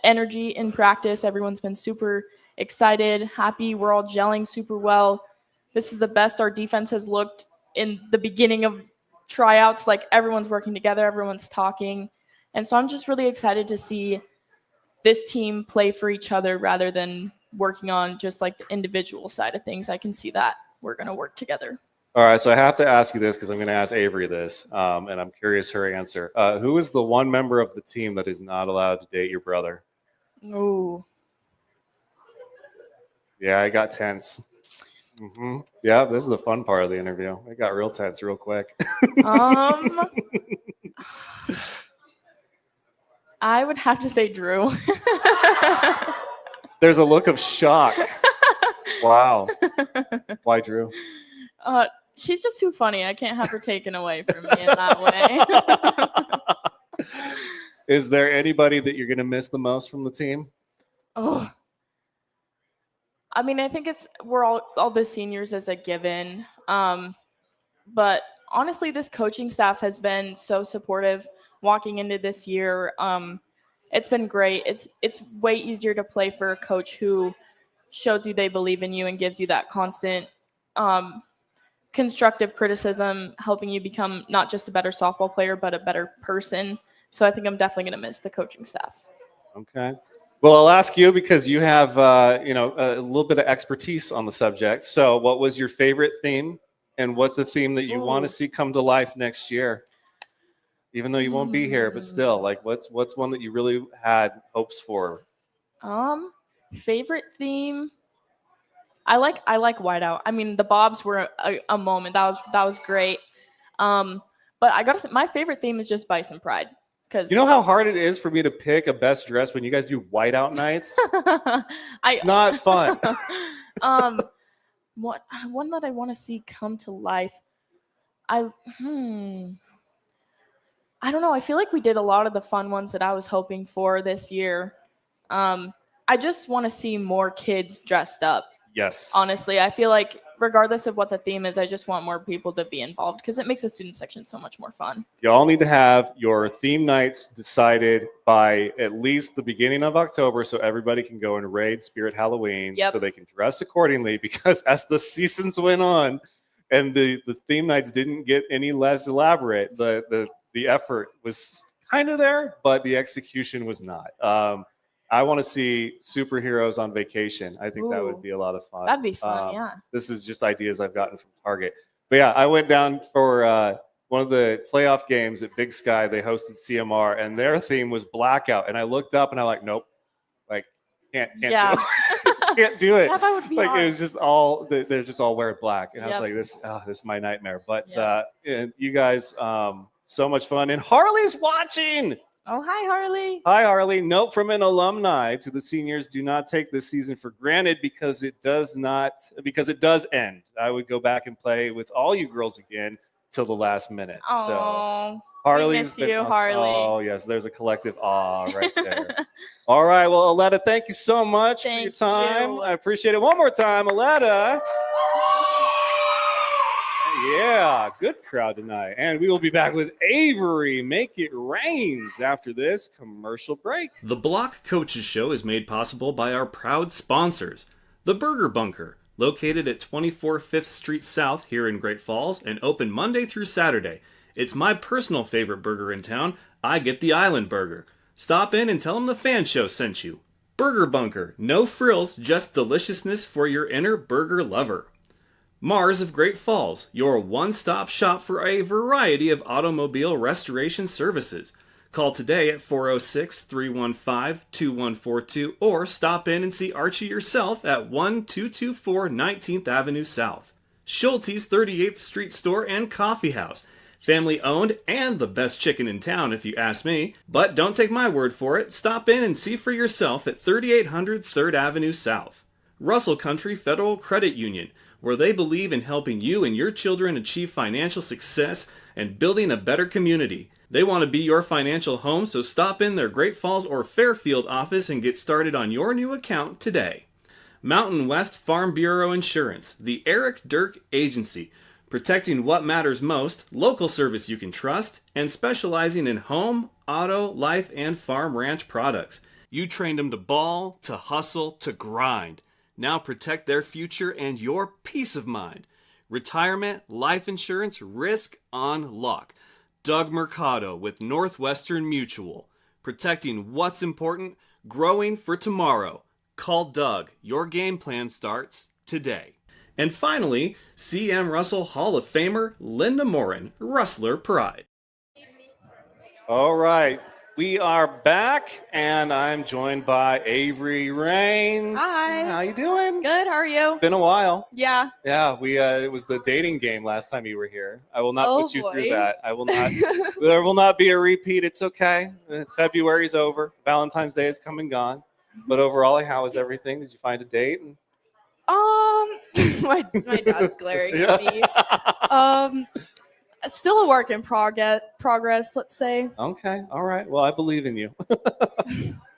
energy in practice. Everyone's been super excited, happy. We're all gelling super well. This is the best our defense has looked in the beginning of tryouts. Like, everyone's working together, everyone's talking. And so I'm just really excited to see this team play for each other rather than working on just like the individual side of things. I can see that we're going to work together. All right, so I have to ask you this because I'm going to ask Avery this, and I'm curious her answer. Who is the one member of the team that is not allowed to date your brother? Ooh. Yeah, I got tense. Yeah, this is the fun part of the interview. I got real tense real quick. I would have to say Drew. There's a look of shock. Wow. Why Drew? She's just too funny. I can't have her taken away from me in that way. Is there anybody that you're going to miss the most from the team? Oh, I mean, I think we're all the seniors as a given. But honestly, this coaching staff has been so supportive walking into this year. It's been great. It's way easier to play for a coach who shows you they believe in you and gives you that constant constructive criticism, helping you become not just a better softball player, but a better person. So I think I'm definitely going to miss the coaching staff. Okay. Well, I'll ask you because you have, a little bit of expertise on the subject. So what was your favorite theme, and what's the theme that you want to see come to life next year? Even though you won't be here, but still, like, what's one that you really had hopes for? Favorite theme. I like whiteout. I mean, the bobs were a moment that was great. But I gotta say, my favorite theme is just Bison Pride. Because you know how hard it is for me to pick a best dress when you guys do whiteout nights? It's not fun. One that I want to see come to life. I don't know. I feel like we did a lot of the fun ones that I was hoping for this year. I just want to see more kids dressed up. Yes. Honestly, I feel like regardless of what the theme is, I just want more people to be involved because it makes the student section so much more fun. You all need to have your theme nights decided by at least the beginning of October so everybody can go and raid Spirit Halloween so they can dress accordingly, because as the seasons went on and the theme nights didn't get any less elaborate, the effort was kind of there, but the execution was not. I want to see superheroes on vacation. I think that would be a lot of fun. That'd be fun, yeah. This is just ideas I've gotten from Target. But yeah, I went down for one of the playoff games at Big Sky. They hosted CMR, and their theme was blackout. And I looked up, and I'm like, nope, like can't do it. Can't do it. That would be like hard. it was just all they're just all wearing black, and I was like, this is my nightmare. But and you guys, so much fun. And Harley's watching. Oh, hi, Harley. Hi, Harley. Note from an alumni to the seniors: do not take this season for granted because it does end. I would go back and play with all you girls again till the last minute. Oh, so Harley's we miss you, Harley. Oh, yes. There's a collective awe right there. All right. Well, Aletta, thank you so much for your time. I appreciate it. One more time, Aletta. Yeah, good crowd tonight. And we will be back with Avery. Make it rains after this commercial break. The Block Coaches Show is made possible by our proud sponsors. The Burger Bunker, located at 24 5th Street South here in Great Falls and open Monday through Saturday. It's my personal favorite burger in town. I get the Island Burger. Stop in and tell them the F.A.N show sent you. Burger Bunker, no frills, just deliciousness for your inner burger lover. Mars of Great Falls, your one-stop shop for a variety of automobile restoration services. Call today at 406-315-2142 or stop in and see Archie yourself at 1224 19th Avenue South. Schulte's 38th Street Store and Coffee House. Family owned and the best chicken in town if you ask me. But don't take my word for it. Stop in and see for yourself at 3800 3rd Avenue South. Russell Country Federal Credit Union, where they believe in helping you and your children achieve financial success and building a better community. They want to be your financial home, so stop in their Great Falls or Fairfield office and get started on your new account today. Mountain West Farm Bureau Insurance, the Eric Dirk Agency, protecting what matters most, local service you can trust, and specializing in home, auto, life, and farm ranch products. You trained them to ball, to hustle, to grind. Now protect their future and your peace of mind. Retirement, life insurance, risk on lock. Doug Mercado with Northwestern Mutual. Protecting what's important, growing for tomorrow. Call Doug. Your game plan starts today. And finally, C.M. Russell Hall of Famer Linda Morin, Rustler Pride. All right. We are back, and I'm joined by Avery Rains. Hi. How you doing? Good. How are you? Been a while. Yeah. Yeah, it was the dating game last time you were here. I will not Oh, put you boy. through that. I will not. There will not be a repeat. It's okay. February's over. Valentine's Day is come and gone. But overall, how is everything? Did you find a date? My dad's glaring Yeah. at me. Still a work in progress. Let's say. Okay. All right. Well, I believe in you.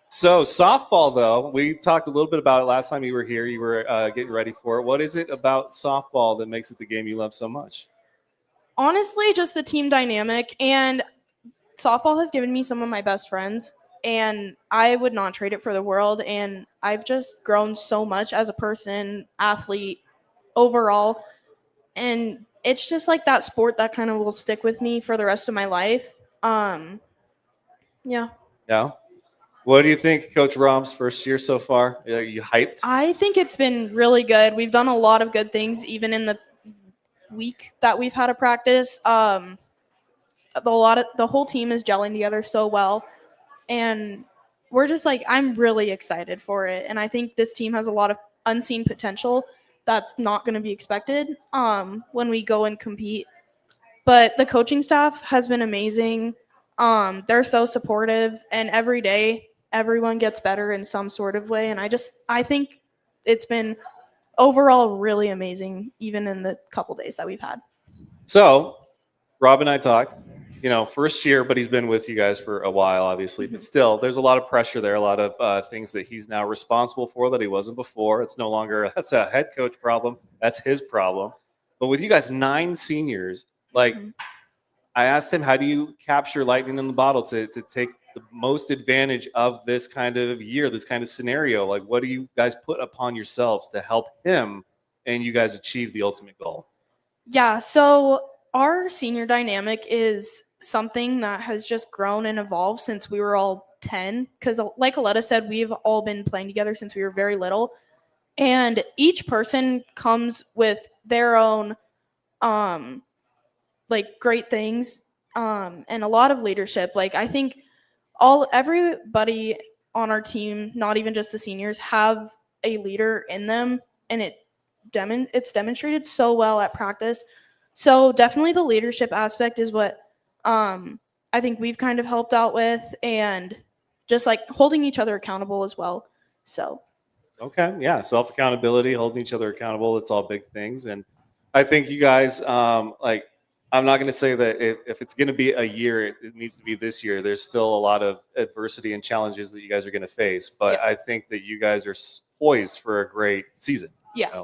So softball, though, we talked a little bit about it last time you were here. You were getting ready for it. What is it about softball that makes it the game you love so much? Honestly, just the team dynamic, and softball has given me some of my best friends, and I would not trade it for the world. And I've just grown so much as a person, athlete, overall, and it's just like that sport that kind of will stick with me for the rest of my life. Yeah. Yeah. What do you think, Coach Rom's first year so far? Are you hyped? I think it's been really good. We've done a lot of good things, even in the week that we've had a practice. The whole team is gelling together so well, and we're just like, I'm really excited for it. And I think this team has a lot of unseen potential that's not going to be expected when we go and compete. But the coaching staff has been amazing. They're so supportive, and every day everyone gets better in some sort of way. And I think it's been overall really amazing, even in the couple days that we've had. So, Rob and I talked, first year, but he's been with you guys for a while, obviously. But still, there's a lot of pressure there, a lot of things that he's now responsible for that he wasn't before. It's no longer, that's a head coach problem. That's his problem. But with you guys, 9 seniors, I asked him, how do you capture lightning in the bottle to take the most advantage of this kind of year, this kind of scenario? Like, what do you guys put upon yourselves to help him and you guys achieve the ultimate goal? Yeah, so our senior dynamic is something that has just grown and evolved since we were all 10. Because like Aletta said, we've all been playing together since we were very little. And each person comes with their own great things and a lot of leadership. Like, I think everybody on our team, not even just the seniors, have a leader in them, and it's demonstrated so well at practice. So definitely the leadership aspect is what I think we've kind of helped out with, and just like holding each other accountable as well. So okay, yeah, self accountability, holding each other accountable, it's all big things. And I think you guys I'm not going to say that if it's going to be a year, it needs to be this year. There's still a lot of adversity and challenges that you guys are going to face. But I think that you guys are poised for a great season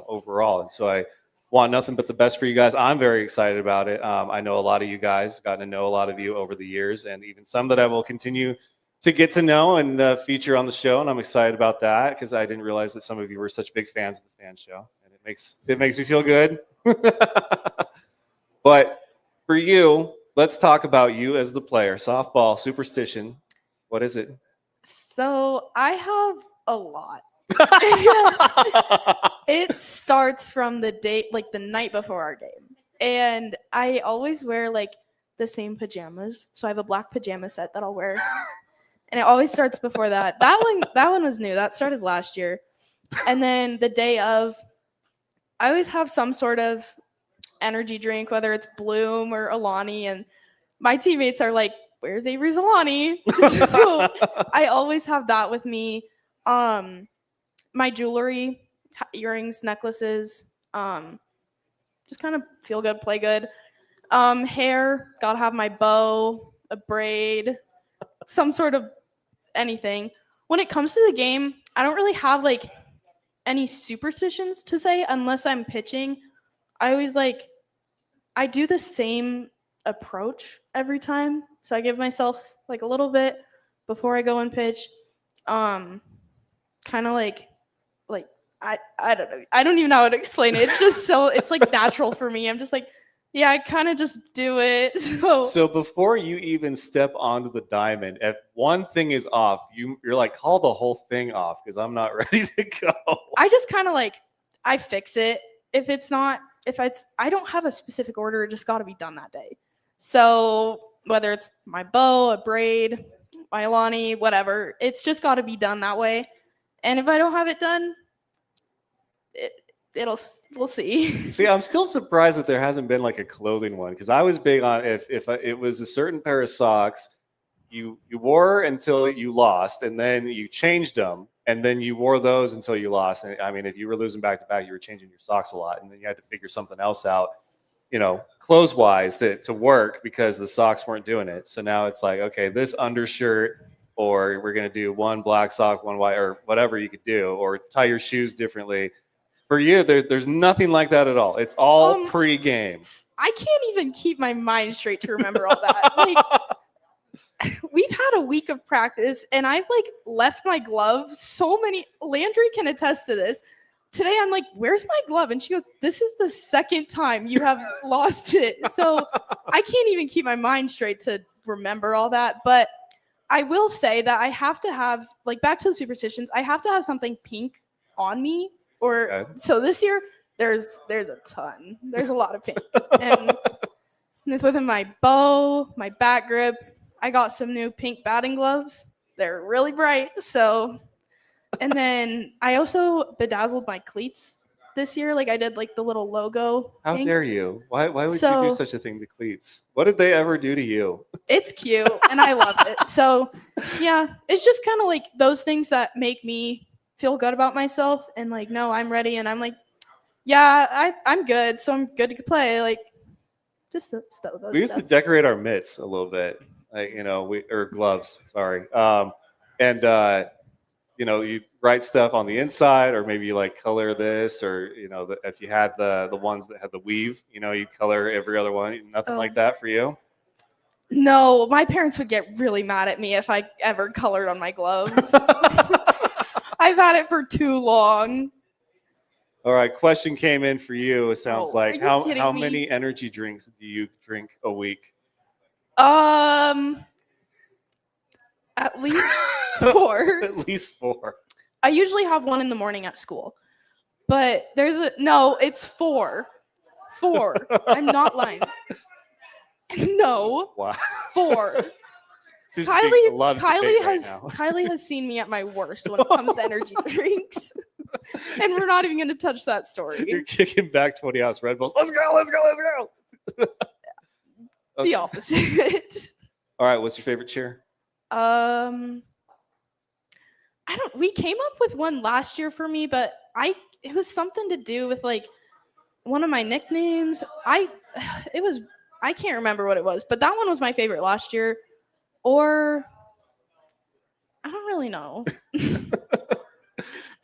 overall. And so I want nothing but the best for you guys. I'm very excited about it. I know a lot of you guys, gotten to know a lot of you over the years, and even some that I will continue to get to know and feature on the show. And I'm excited about that because I didn't realize that some of you were such big fans of the F.A.N show. And it makes me feel good. But for you, let's talk about you as the player. Softball superstition. What is it? So I have a lot. It starts from the date, like the night before our game. And I always wear like the same pajamas. So I have a black pajama set that I'll wear. And it always starts before that. That one was new. That started last year. And then the day of, I always have some sort of energy drink, whether it's Bloom or Alani, and my teammates are like, where's Avery's Alani? So I always have that with me. My jewelry, earrings, necklaces, just kind of feel good, play good. Hair, gotta have my bow, a braid, some sort of anything. When it comes to the game, I don't really have like any superstitions to say unless I'm pitching. I always I do the same approach every time. So I give myself like a little bit before I go and pitch. Kind of like I don't know. I don't even know how to explain it. It's just so it's like natural for me. I'm just like, yeah, I kind of just do it. So before you even step onto the diamond, if one thing is off, you're like, call the whole thing off because I'm not ready to go. I just kind of I fix it. If I don't have a specific order, it just got to be done that day. So whether it's my bow, a braid, my Alani, whatever, it's just got to be done that way. And if I don't have it done, we'll see. See, I'm still surprised that there hasn't been like a clothing one because I was big on if it was a certain pair of socks, you wore until you lost, and then you changed them, and then you wore those until you lost. And I mean, if you were losing back to back, you were changing your socks a lot, and then you had to figure something else out, clothes wise to work because the socks weren't doing it. So now it's like, okay, this undershirt, or we're gonna do one black sock, one white, or whatever you could do, or tie your shoes differently. For you, there's nothing like that at all. It's all pre-game. I can't even keep my mind straight to remember all that. We've had a week of practice, and I've left my glove so many. Landry can attest to this. Today, I'm like, "Where's my glove?" And she goes, "This is the second time you have lost it." So I can't even keep my mind straight to remember all that. But I will say that I have to have back to the superstitions. I have to have something pink on me. So this year there's a ton. There's a lot of pink. And it's within my bow, my bat grip. I got some new pink batting gloves. They're really bright. So, and then I also bedazzled my cleats this year. I did the little logo. How pink. dare you? Why would you do such a thing to cleats? What did they ever do to you? It's cute and I love it. So yeah, it's just kind of those things that make me feel good about myself and no, I'm ready, and I'm yeah, I'm good, so I'm good to play. Just the stuff. We used to decorate our mitts a little bit, or gloves. Sorry, and you write stuff on the inside, or maybe you color this, or if you had the ones that had the weave, you color every other one. Nothing like that for you. No, my parents would get really mad at me if I ever colored on my glove. I've had it for too long. All right, question came in for you. It sounds like how me? many energy drinks do you drink a week? At least 4. At least 4. I usually have one in the morning at school, but it's 4. 4. I'm not lying. No. Wow. 4. Kylie has seen me at my worst when it comes to energy drinks. And we're not even going to touch that story. You're kicking back 20-ounce Red Bulls. Let's go. Okay. The opposite. All right, what's your favorite cheer? We came up with one last year for me, but it was something to do with one of my nicknames. I can't remember what it was, but that one was my favorite last year. Or I don't really know.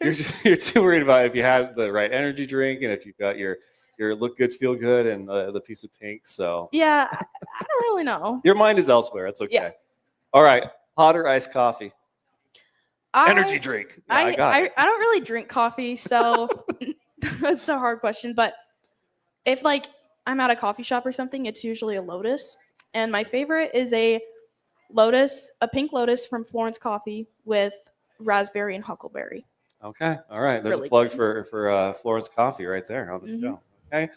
You're too worried about if you had the right energy drink and if you've got your look good, feel good, and the piece of pink. So yeah, I don't really know. Your mind is elsewhere. It's okay. Yeah. All right, hot or iced coffee? Energy drink. Yeah, I don't really drink coffee, so that's a hard question. But if I'm at a coffee shop or something, it's usually a Lotus, and my favorite is a pink Lotus from Florence Coffee with raspberry and huckleberry. Okay. All right. There's Really a plug good. for Florence Coffee right there on the show. Okay.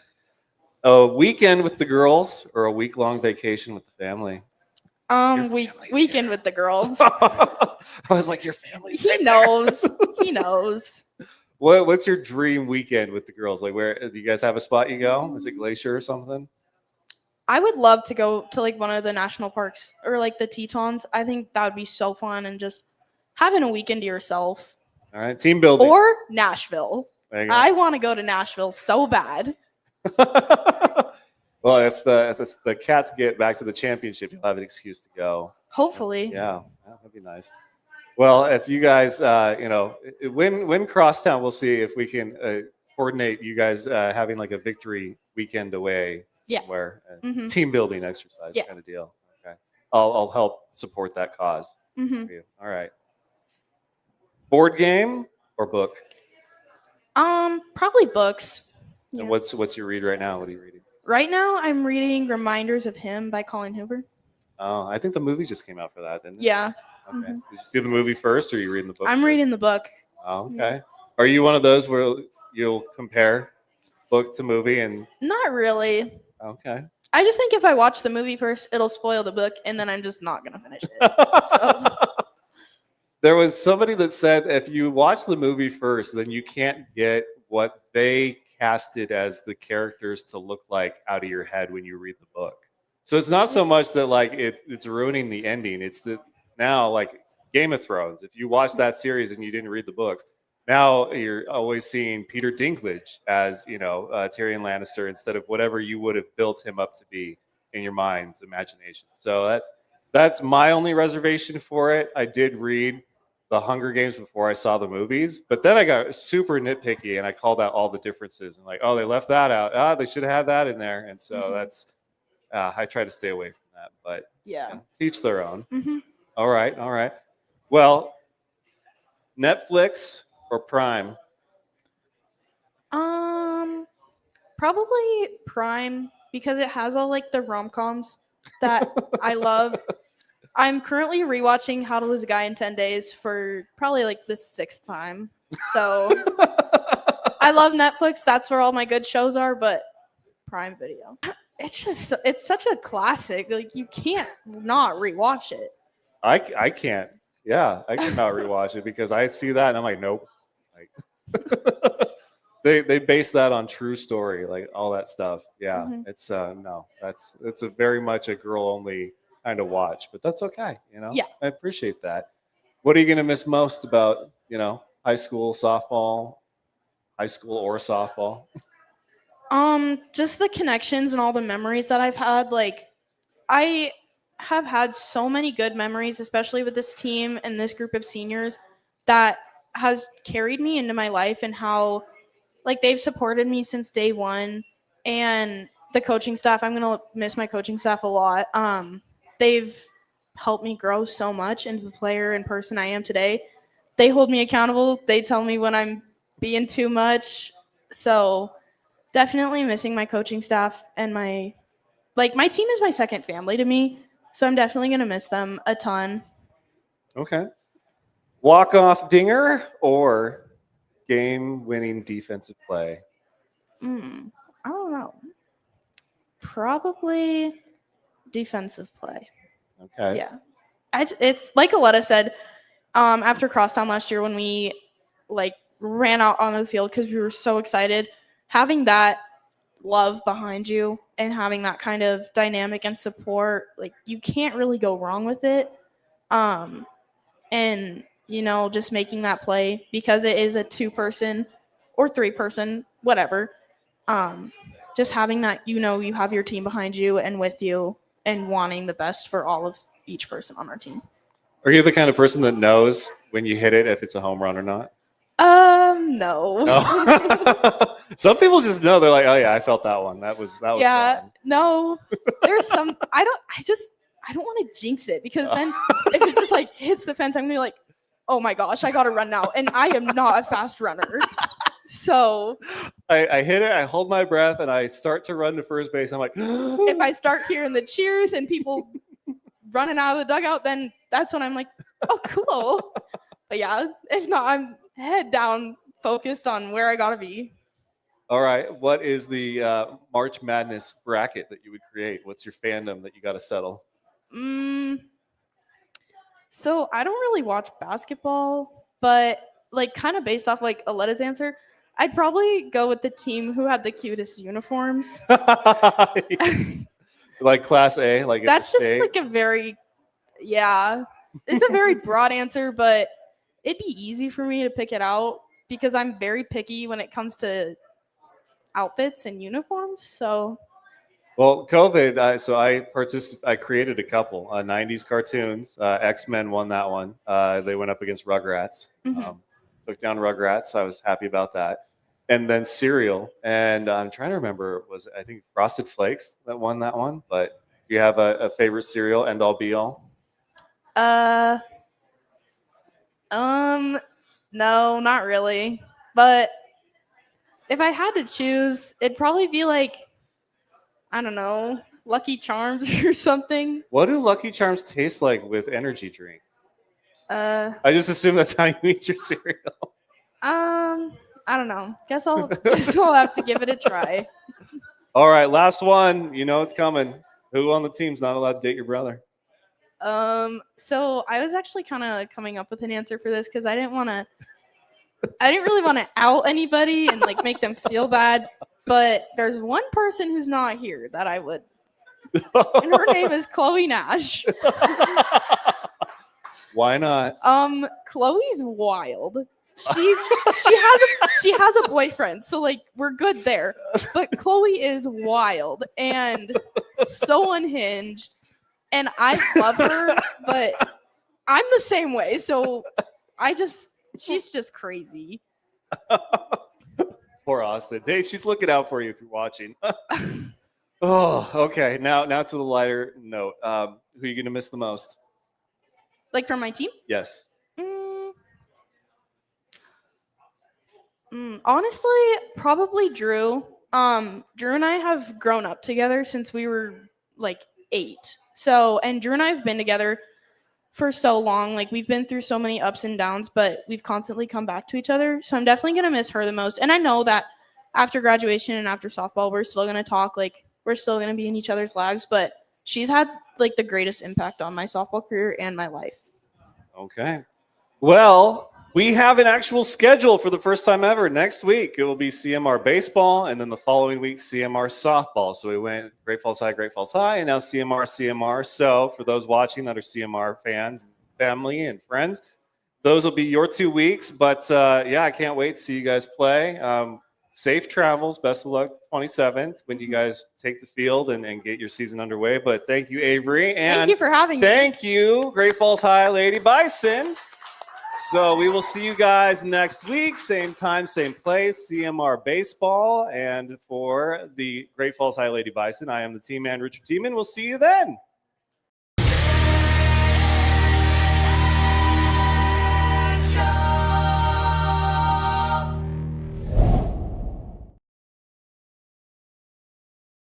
A weekend with the girls or a week-long vacation with the family? Weekend with the girls. I was like, your family. He knows. He knows. What's your dream weekend with the girls? Where do you guys have a spot you go? Is it Glacier or something? I would love to go to one of the national parks or the Tetons. I think that would be so fun, and just having a weekend to yourself. All right, team building. Or Nashville. There you go. I want to go to Nashville so bad. Well, if the Cats get back to the championship, you'll have an excuse to go. Hopefully. Yeah, that'd be nice. Well, if you guys, win Crosstown, we'll see if we can coordinate you guys having like a victory weekend away Yeah. somewhere, Mhm. team building exercise Yeah. kind of deal. Okay, I'll help support that cause Mhm. for you. All right. Board game or book? Probably books. And Yeah. what's your read right now? What are you reading? Right now, I'm reading Reminders of Him by Colin Hoover. Oh, I think the movie just came out for that, didn't it? Yeah. Okay. Mhm. Did you see the movie first, or are you reading the book? I'm first? reading the book. Oh, okay. Are you one of those where you'll compare book to movie and Not really. okay? I just think if I watch the movie first, it'll spoil the book, and then I'm just not gonna finish it. So There was somebody that said if you watch the movie first, then you can't get what they casted as the characters to look like out of your head when you read the book. So it's not so much that like it's ruining the ending. It's that now like Game of Thrones. If you watch that series and you didn't read the books, now you're always seeing Peter Dinklage as Tyrion Lannister instead of whatever you would have built him up to be in your mind's imagination. So that's my only reservation for it. I did read the Hunger Games before I saw the movies, but then I got super nitpicky and I called out all the differences and like, oh, they left that out. Ah, they should have had that in there. And so Mhm. that's I try to stay away from that, but yeah. teach their own. hmm All right, all right. Well, Netflix or Prime? Probably Prime because it has all like the rom-coms that I love. I'm currently rewatching How to Lose a Guy in 10 Days for probably like the 6th time. So I love Netflix. That's where all my good shows are, but Prime Video. It's such a classic. Like you can't not rewatch it. I can't. Yeah, I cannot rewatch it because I see that and I'm like, nope. Like, they base that on true story, like all that stuff. Yeah, Mhm. it's no, it's a very much a girl only kind of watch, but that's okay. Yeah. I appreciate that. What are you gonna miss most about high school softball, high school or softball? Just the connections and all the memories that I've had. Like I have had so many good memories, especially with this team and this group of seniors that has carried me into my life and how like they've supported me since day one. And the coaching staff, I'm gonna miss my coaching staff a lot. They've helped me grow so much into the player and person I am today. They hold me accountable. They tell me when I'm being too much. So definitely missing my coaching staff and my team is my second family to me. So I'm definitely gonna miss them a ton. Okay. Walk off dinger or game winning defensive play? I don't know. Probably defensive play. Okay. Yeah. It's like Aletta said, after Crosstown last year when we like ran out onto the field because we were so excited, having that love behind you and having that kind of dynamic and support, like you can't really go wrong with it. And just making that play because it is a 2-person or 3-person, whatever. Just having that, you have your team behind you and with you and wanting the best for all of each person on our team. Are you the kind of person that knows when you hit it if it's a home run or not? No. No. Some people just know. They're like, oh yeah, I felt that one. That was Yeah, fun. no. There's some I don't want to jinx it because then if it just like hits the fence, I'm gonna be like, oh my gosh, I gotta run now. And I am not a fast runner. So I hit it, I hold my breath, and I start to run to first base. I'm like, if I start hearing the cheers and people running out of the dugout, then that's when I'm like, oh, cool. But yeah, if not, I'm head down, focused on where I gotta be. all right, what is the March Madness bracket that you would create? What's your fandom that you got to settle? So I don't really watch basketball, but like kind of based off like Aletta's answer, I'd probably go with the team who had the cutest uniforms. Like Class A, like That's at the just state? like it's a very broad answer, but it'd be easy for me to pick it out because I'm very picky when it comes to outfits and uniforms. So Well, COVID. I created a couple '90s cartoons. X-Men won that one. They went up against Rugrats. Mhm. Took down Rugrats. I was happy about that. And then cereal. And I'm trying to remember. I think Frosted Flakes that won that one? But do you have a favorite cereal? End all be all. No, not really. But if I had to choose, it'd probably be like, I don't know, Lucky Charms or something. What do Lucky Charms taste like with energy drink? Uh, I just assume that's how you eat your cereal. I don't know. Guess I'll have to give it a try. All right, last one. You know it's coming. Who on the team's not allowed to date your brother? So I was actually kind of coming up with an answer for this because I didn't really want to out anybody and like make them feel bad. But there's one person who's not here that I would, and her name is Chloe Nash. Why not? Chloe's wild. She has a boyfriend, so like we're good there. But Chloe is wild and so unhinged, and I love her, but I'm the same way. So she's just crazy. Poor Austin. Hey, she's looking out for you if you're watching. Oh, okay. Now to the lighter note. Who are you gonna miss the most? Like from my team? Yes. Honestly, probably Drew. Drew and I have grown up together since we were like 8. So, and Drew and I have been together for so long. Like we've been through so many ups and downs, but we've constantly come back to each other. So I'm definitely gonna miss her the most. And I know that after graduation and after softball, we're still gonna talk. Like we're still gonna be in each other's lives. But she's had like the greatest impact on my softball career and my life. Okay. Well, we have an actual schedule for the first time ever. Next week, it will be CMR baseball, and then the following week, CMR softball. So we went Great Falls High, and now CMR. So for those watching that are CMR fans, family, and friends, those will be your 2 weeks. But yeah, I can't wait to see you guys play. Safe travels. Best of luck 27th when you guys take the field and get your season underway. But thank you, Avery. And thank you for having me. Thank you, Great Falls High Lady Bison. So we will see you guys next week, same time, same place, CMR Baseball. And for the Great Falls High Lady Bison, I am the team man, Richard Tiemann. We'll see you then.